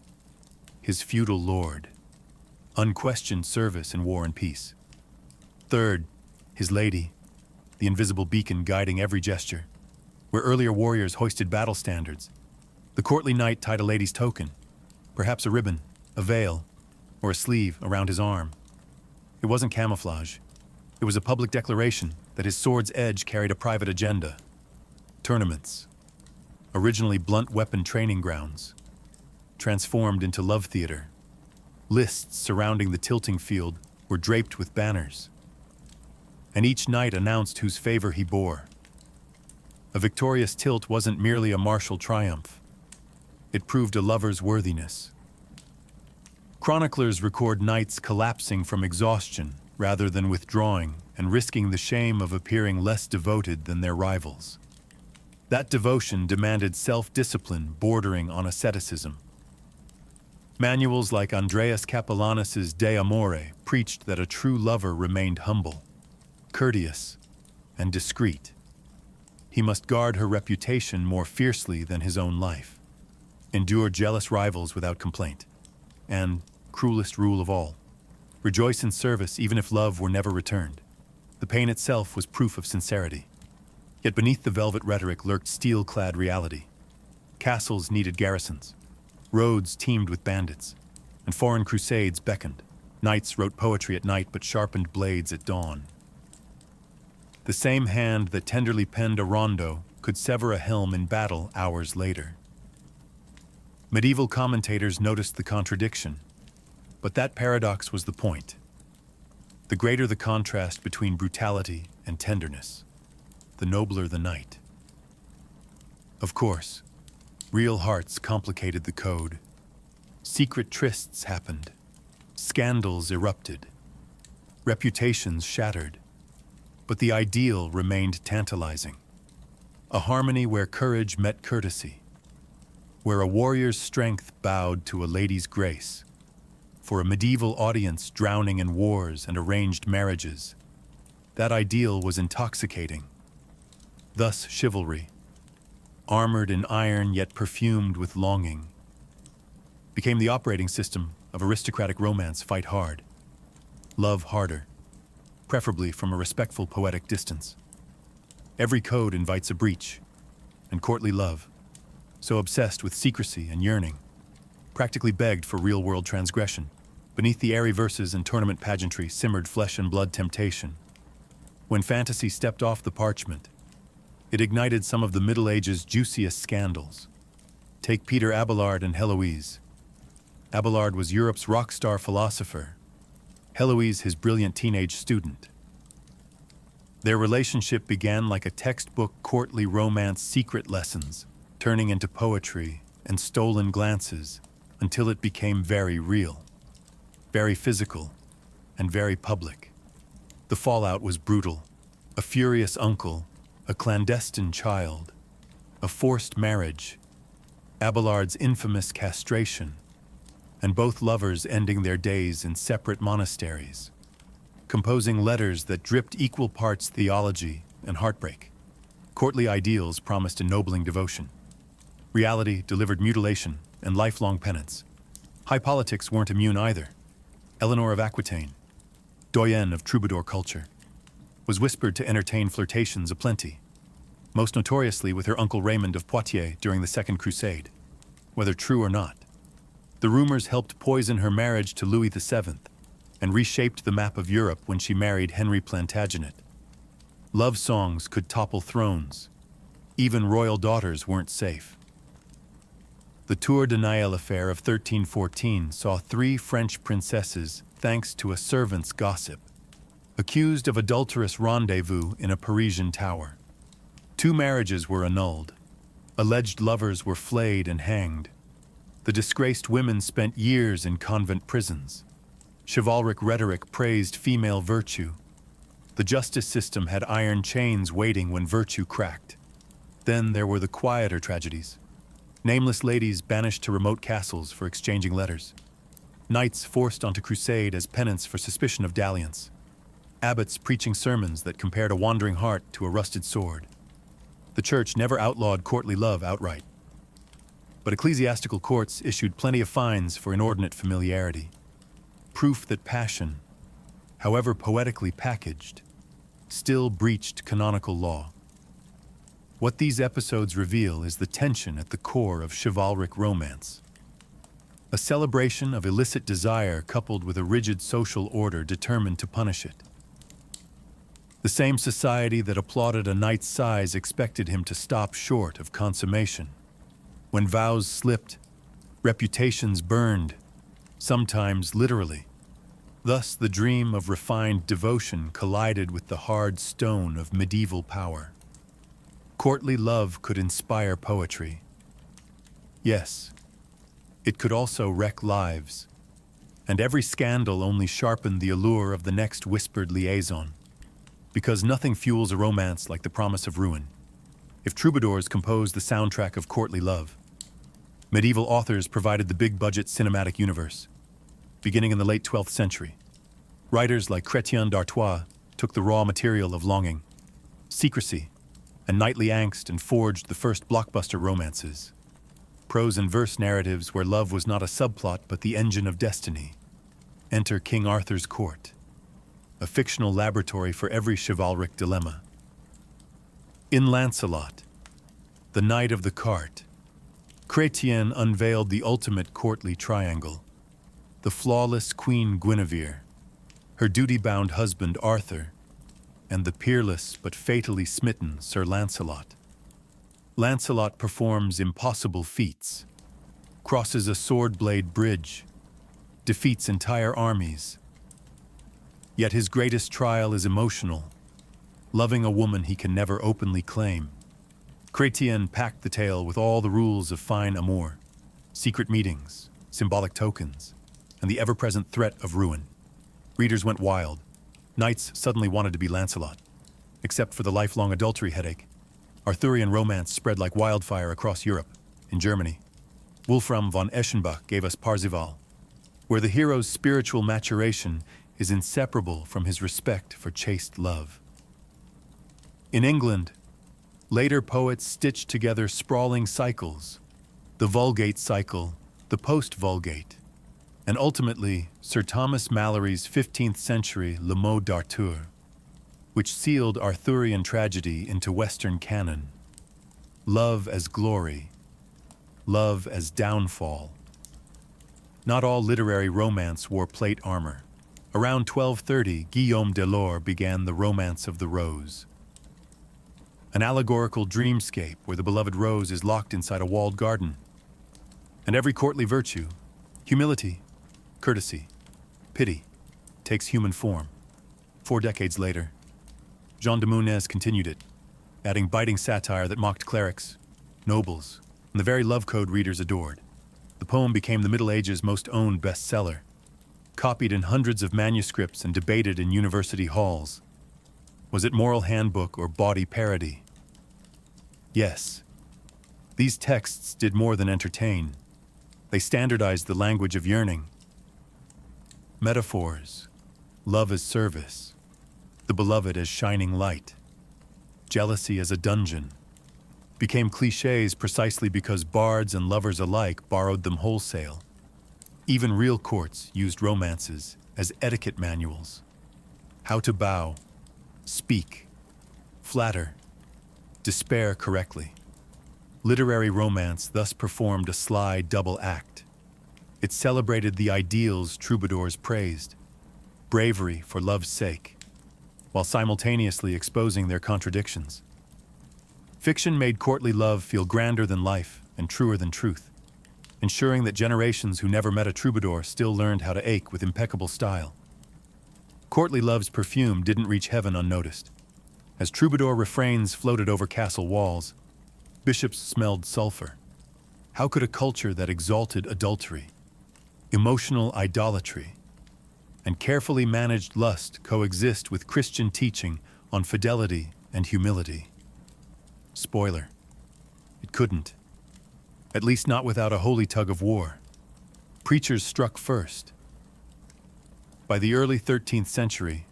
his feudal lord, unquestioned service in war and peace. Third, his lady, the invisible beacon guiding every gesture. Where earlier warriors hoisted battle standards, the courtly knight tied a lady's token, perhaps a ribbon, a veil, or a sleeve around his arm. It wasn't camouflage. It was a public declaration that his sword's edge carried a private agenda. Tournaments, originally blunt weapon training grounds, transformed into love theater. Lists surrounding the tilting field were draped with banners, and each knight announced whose favor he bore. A victorious tilt wasn't merely a martial triumph. It proved a lover's worthiness. Chroniclers record knights collapsing from exhaustion rather than withdrawing and risking the shame of appearing less devoted than their rivals. That devotion demanded self-discipline bordering on asceticism. Manuals like Andreas Capellanus's De Amore preached that a true lover remained humble, courteous, and discreet. He must guard her reputation more fiercely than his own life, endure jealous rivals without complaint, and, cruelest rule of all, rejoice in service even if love were never returned. The pain itself was proof of sincerity. Yet beneath the velvet rhetoric lurked steel-clad reality. Castles needed garrisons, roads teemed with bandits, and foreign crusades beckoned. Knights wrote poetry at night but sharpened blades at dawn. The same hand that tenderly penned a rondo could sever a helm in battle hours later. Medieval commentators noticed the contradiction, but that paradox was the point. The greater the contrast between brutality and tenderness, the nobler the knight. Of course, real hearts complicated the code. Secret trysts happened. Scandals erupted. Reputations shattered. But the ideal remained tantalizing. A harmony where courage met courtesy, where a warrior's strength bowed to a lady's grace. For a medieval audience drowning in wars and arranged marriages, that ideal was intoxicating. Thus chivalry, armored in iron yet perfumed with longing, became the operating system of aristocratic romance. Fight hard, love harder, preferably from a respectful poetic distance. Every code invites a breach, and courtly love, so obsessed with secrecy and yearning, practically begged for real-world transgression. Beneath the airy verses and tournament pageantry simmered flesh and blood temptation. When fantasy stepped off the parchment, it ignited some of the Middle Ages' juiciest scandals. Take Peter Abelard and Heloise. Abelard was Europe's rock star philosopher, Heloise his brilliant teenage student. Their relationship began like a textbook courtly romance, secret lessons, turning into poetry and stolen glances until it became very real, very physical, and very public. The fallout was brutal. A furious uncle, a clandestine child, a forced marriage, Abelard's infamous castration, and both lovers ending their days in separate monasteries, composing letters that dripped equal parts theology and heartbreak. Courtly ideals promised ennobling devotion. Reality delivered mutilation and lifelong penance. High politics weren't immune either. Eleanor of Aquitaine, doyenne of troubadour culture, was whispered to entertain flirtations aplenty, most notoriously with her uncle Raymond of Poitiers during the Second Crusade. Whether true or not, the rumors helped poison her marriage to Louis VII and reshaped the map of Europe when she married Henry Plantagenet. Love songs could topple thrones. Even royal daughters weren't safe. The Tour de Nile affair of 1314 saw 3 French princesses, thanks to a servant's gossip, accused of adulterous rendezvous in a Parisian tower. 2 marriages were annulled. Alleged lovers were flayed and hanged. The disgraced women spent years in convent prisons. Chivalric rhetoric praised female virtue. The justice system had iron chains waiting when virtue cracked. Then there were the quieter tragedies. Nameless ladies banished to remote castles for exchanging letters. Knights forced onto crusade as penance for suspicion of dalliance. Abbots preaching sermons that compared a wandering heart to a rusted sword. The church never outlawed courtly love outright, but ecclesiastical courts issued plenty of fines for inordinate familiarity. Proof that passion, however poetically packaged, still breached canonical law. What these episodes reveal is the tension at the core of chivalric romance. A celebration of illicit desire coupled with a rigid social order determined to punish it. The same society that applauded a knight's size expected him to stop short of consummation. When vows slipped, reputations burned, sometimes literally. Thus, the dream of refined devotion collided with the hard stone of medieval power. Courtly love could inspire poetry. Yes, it could also wreck lives, and every scandal only sharpened the allure of the next whispered liaison. Because nothing fuels a romance like the promise of ruin. If troubadours composed the soundtrack of courtly love, medieval authors provided the big-budget cinematic universe. Beginning in the late 12th century, writers like Chrétien d'Artois took the raw material of longing, secrecy, and knightly angst and forged the first blockbuster romances. Prose and verse narratives where love was not a subplot but the engine of destiny. Enter King Arthur's court, a fictional laboratory for every chivalric dilemma. In Lancelot, the Knight of the Cart, Chrétien unveiled the ultimate courtly triangle: the flawless Queen Guinevere, her duty-bound husband Arthur, and the peerless but fatally smitten Sir Lancelot. Lancelot performs impossible feats, crosses a sword-blade bridge, defeats entire armies. Yet his greatest trial is emotional, loving a woman he can never openly claim. Chrétien packed the tale with all the rules of fine amour, secret meetings, symbolic tokens, and the ever-present threat of ruin. Readers went wild. Knights suddenly wanted to be Lancelot. Except for the lifelong adultery headache, Arthurian romance spread like wildfire across Europe. In Germany, Wolfram von Eschenbach gave us Parzival, where the hero's spiritual maturation is inseparable from his respect for chaste love. In England, later poets stitched together sprawling cycles, the Vulgate cycle, the post-Vulgate, and ultimately Sir Thomas Malory's 15th century Le Mot d'Arthur, which sealed Arthurian tragedy into Western canon. Love as glory, love as downfall. Not all literary romance wore plate armor. Around 1230, Guillaume Delors began the Romance of the Rose, an allegorical dreamscape where the beloved rose is locked inside a walled garden. And every courtly virtue, humility, courtesy, pity, takes human form. 4 decades later, Jean de Mounès continued it, adding biting satire that mocked clerics, nobles, and the very love code readers adored. The poem became the Middle Ages' most owned bestseller, copied in hundreds of manuscripts and debated in university halls. Was it moral handbook or bawdy parody? Yes. These texts did more than entertain. They standardized the language of yearning. Metaphors, love as service, the beloved as shining light, jealousy as a dungeon, became cliches precisely because bards and lovers alike borrowed them wholesale. Even real courts used romances as etiquette manuals. How to bow, speak, flatter, despair correctly. Literary romance thus performed a sly double act. It celebrated the ideals troubadours praised, bravery for love's sake, while simultaneously exposing their contradictions. Fiction made courtly love feel grander than life and truer than truth, ensuring that generations who never met a troubadour still learned how to ache with impeccable style. Courtly love's perfume didn't reach heaven unnoticed. As troubadour refrains floated over castle walls, bishops smelled sulfur. How could a culture that exalted adultery, emotional idolatry, and carefully managed lust coexist with Christian teaching on fidelity and humility? Spoiler: it couldn't. At least not without a holy tug of war. Preachers struck first. By the early 13th century,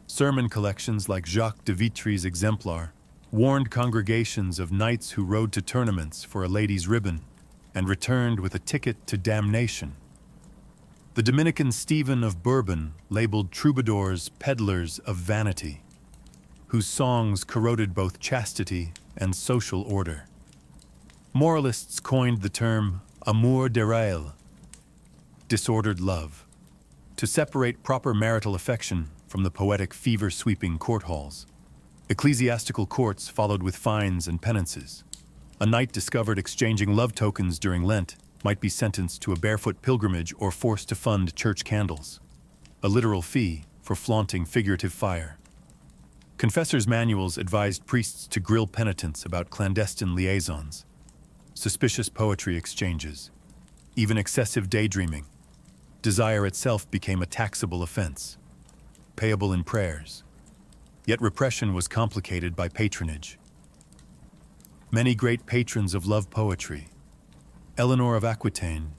sermon collections like Jacques de Vitry's Exemplar warned congregations of knights who rode to tournaments for a lady's ribbon and returned with a ticket to damnation. The Dominican Stephen of Bourbon labeled troubadours peddlers of vanity, whose songs corroded both chastity and social order. Moralists coined the term amour déraillé, disordered love, to separate proper marital affection from the poetic fever-sweeping court halls. Ecclesiastical courts followed with fines and penances. A knight discovered exchanging love tokens during Lent might be sentenced to a barefoot pilgrimage or forced to fund church candles, a literal fee for flaunting figurative fire. Confessors' manuals advised priests to grill penitents about clandestine liaisons, suspicious poetry exchanges, even excessive daydreaming. Desire itself became a taxable offense, payable in prayers. Yet repression was complicated by patronage. Many great patrons of love poetry, Eleanor of Aquitaine,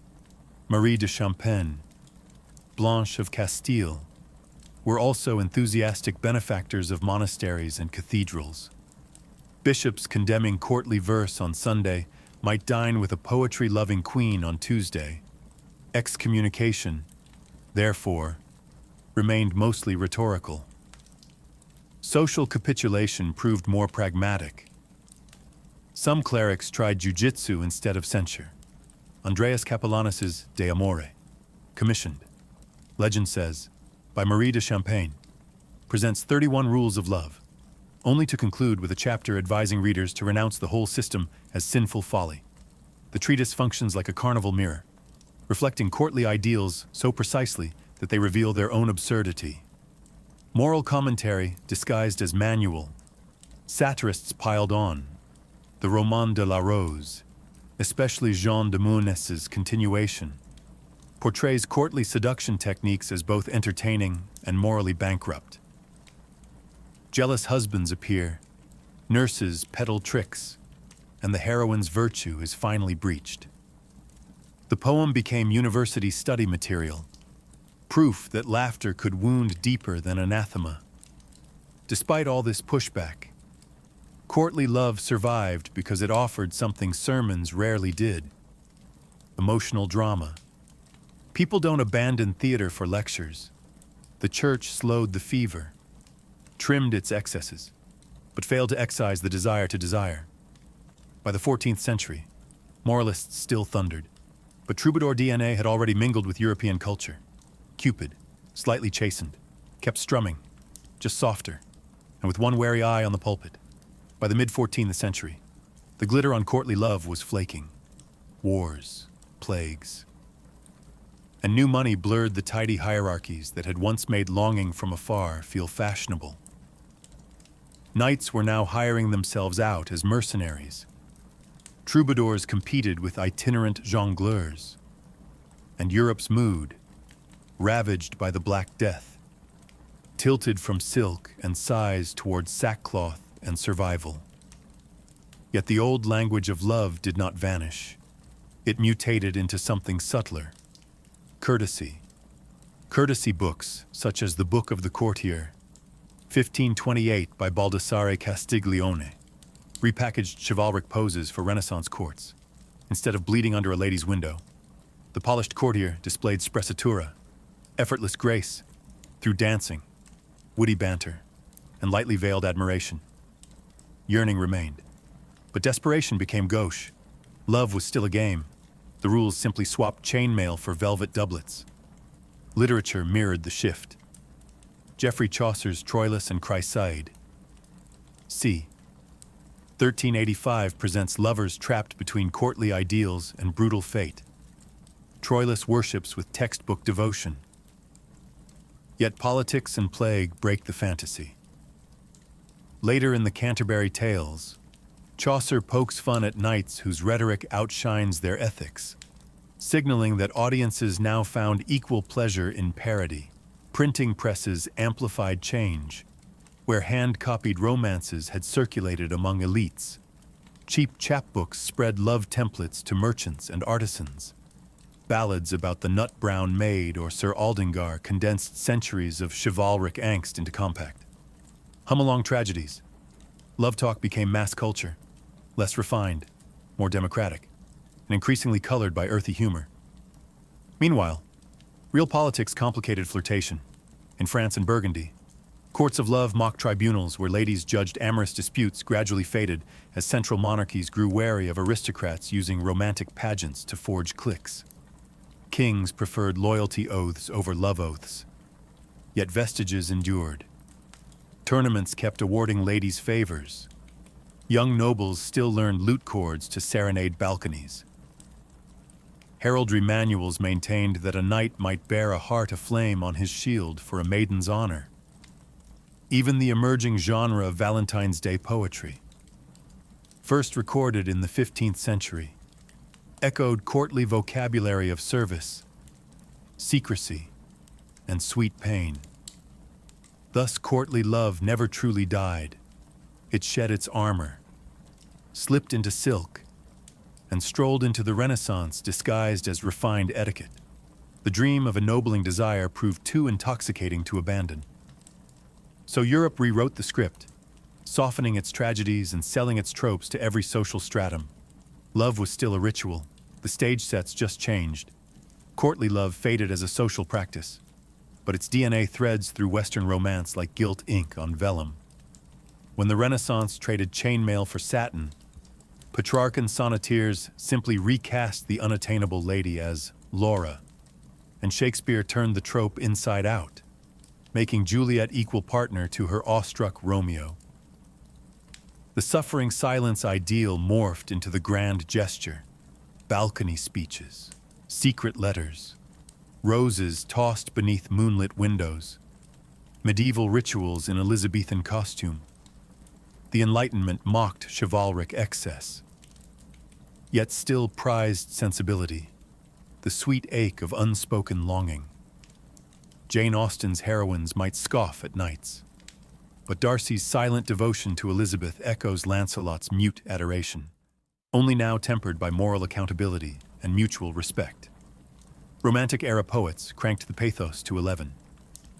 Marie de Champagne, Blanche of Castile, were also enthusiastic benefactors of monasteries and cathedrals. Bishops condemning courtly verse on Sunday might dine with a poetry-loving queen on Tuesday. Excommunication, therefore, remained mostly rhetorical. Social capitulation proved more pragmatic. Some clerics tried jujitsu instead of censure. Andreas Capellanus's De Amore, commissioned, legend says, by Marie de Champagne. presents 31 rules of love, only to conclude with a chapter advising readers to renounce the whole system as sinful folly. The treatise functions like a carnival mirror, reflecting courtly ideals so precisely that they reveal their own absurdity. Moral commentary disguised as manual. Satirists piled on. The Roman de la Rose, especially Jean de Meun's continuation, portrays courtly seduction techniques as both entertaining and morally bankrupt. Jealous husbands appear, nurses peddle tricks, and the heroine's virtue is finally breached. The poem became university study material, proof that laughter could wound deeper than anathema. Despite all this pushback, courtly love survived because it offered something sermons rarely did: emotional drama. People don't abandon theater for lectures. The church slowed the fever, trimmed its excesses, but failed to excise the desire to desire. By the 14th century, moralists still thundered, but troubadour DNA had already mingled with European culture. Cupid, slightly chastened, kept strumming, just softer, and with one wary eye on the pulpit. By the mid-14th century, the glitter on courtly love was flaking. Wars, plagues, and new money blurred the tidy hierarchies that had once made longing from afar feel fashionable. Knights were now hiring themselves out as mercenaries. Troubadours competed with itinerant jongleurs. And Europe's mood, ravaged by the Black Death, tilted from silk and sighs towards sackcloth and survival. Yet the old language of love did not vanish. It mutated into something subtler: courtesy. Courtesy books, such as the Book of the Courtier, 1528 by Baldassare Castiglione, repackaged chivalric poses for Renaissance courts. Instead of bleeding under a lady's window, the polished courtier displayed sprezzatura, effortless grace, through dancing, witty banter, and lightly veiled admiration. Yearning remained, but desperation became gauche. Love was still a game. The rules simply swapped chainmail for velvet doublets. Literature mirrored the shift. Geoffrey Chaucer's Troilus and Chryseide, c. 1385, presents lovers trapped between courtly ideals and brutal fate. Troilus worships with textbook devotion. Yet politics and plague break the fantasy. Later in the Canterbury Tales, Chaucer pokes fun at knights whose rhetoric outshines their ethics, signaling that audiences now found equal pleasure in parody. Printing presses amplified change. Where hand-copied romances had circulated among elites, cheap chapbooks spread love templates to merchants and artisans. Ballads about the nut-brown maid or Sir Aldingar condensed centuries of chivalric angst into compact, hum-along tragedies. Love talk became mass culture, less refined, more democratic, and increasingly colored by earthy humor. Meanwhile, real politics complicated flirtation. In France and Burgundy, courts of love mock tribunals where ladies judged amorous disputes gradually faded as central monarchies grew wary of aristocrats using romantic pageants to forge cliques. Kings preferred loyalty oaths over love oaths, yet vestiges endured. Tournaments kept awarding ladies favors. Young nobles still learned lute chords to serenade balconies. Heraldry manuals maintained that a knight might bear a heart aflame on his shield for a maiden's honor. Even the emerging genre of Valentine's Day poetry, first recorded in the 15th century, echoed courtly vocabulary of service, secrecy, and sweet pain. Thus, courtly love never truly died. It shed its armor, slipped into silk, and strolled into the Renaissance disguised as refined etiquette. The dream of ennobling desire proved too intoxicating to abandon. So Europe rewrote the script, softening its tragedies and selling its tropes to every social stratum. Love was still a ritual. The stage sets just changed. Courtly love faded as a social practice, but its DNA threads through Western romance like gilt ink on vellum. When the Renaissance traded chainmail for satin, Petrarchan sonneteers simply recast the unattainable lady as Laura, and Shakespeare turned the trope inside out. making Juliet equal partner to her awestruck Romeo. The suffering silence ideal morphed into the grand gesture: balcony speeches, secret letters, roses tossed beneath moonlit windows, medieval rituals in Elizabethan costume. The Enlightenment mocked chivalric excess, yet still prized sensibility, the sweet ache of unspoken longing. Jane Austen's heroines might scoff at knights, but Darcy's silent devotion to Elizabeth echoes Lancelot's mute adoration, only now tempered by moral accountability and mutual respect. Romantic-era poets cranked the pathos to 11.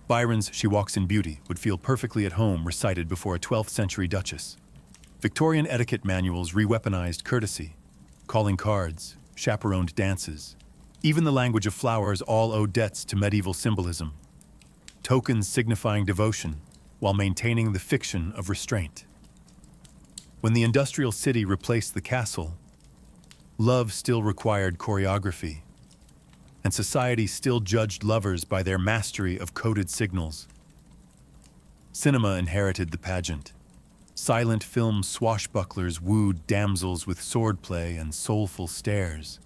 Byron's She Walks in Beauty would feel perfectly at home recited before a 12th-century duchess. Victorian etiquette manuals re-weaponized courtesy, calling cards, chaperoned dances. Even the language of flowers all owe debts to medieval symbolism, tokens signifying devotion while maintaining the fiction of restraint. When the industrial city replaced the castle, love still required choreography, and society still judged lovers by their mastery of coded signals. Cinema inherited the pageant. Silent film swashbucklers wooed damsels with swordplay and soulful stares.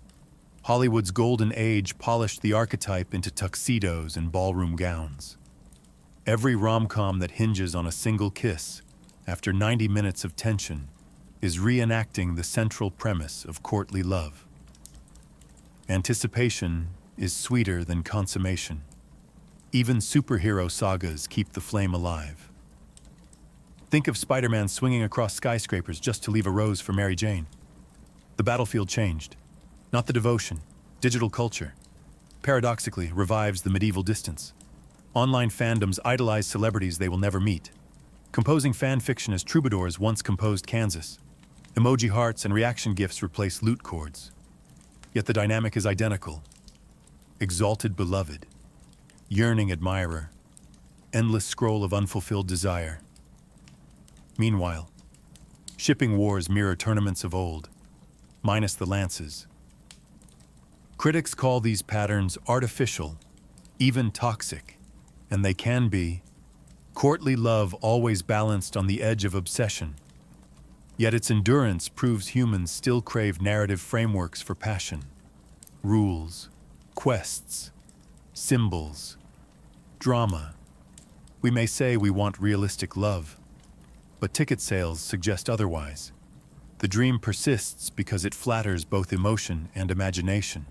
Hollywood's golden age polished the archetype into tuxedos and ballroom gowns. Every rom-com that hinges on a single kiss, after 90 minutes of tension, is reenacting the central premise of courtly love. Anticipation is sweeter than consummation. Even superhero sagas keep the flame alive. Think of Spider-Man swinging across skyscrapers just to leave a rose for Mary Jane. The battlefield changed. Not the devotion. Digital culture, paradoxically, revives the medieval distance. Online fandoms idolize celebrities they will never meet. Composing fan fiction as troubadours once composed Kansas. Emoji hearts and reaction gifs replace lute chords. Yet the dynamic is identical. Exalted beloved, yearning admirer, endless scroll of unfulfilled desire. Meanwhile, shipping wars mirror tournaments of old, minus the lances. Critics call these patterns artificial, even toxic, and they can be. Courtly love always balanced on the edge of obsession. Yet its endurance proves humans still crave narrative frameworks for passion. Rules, quests, symbols, drama. We may say we want realistic love, but ticket sales suggest otherwise. The dream persists because it flatters both emotion and imagination.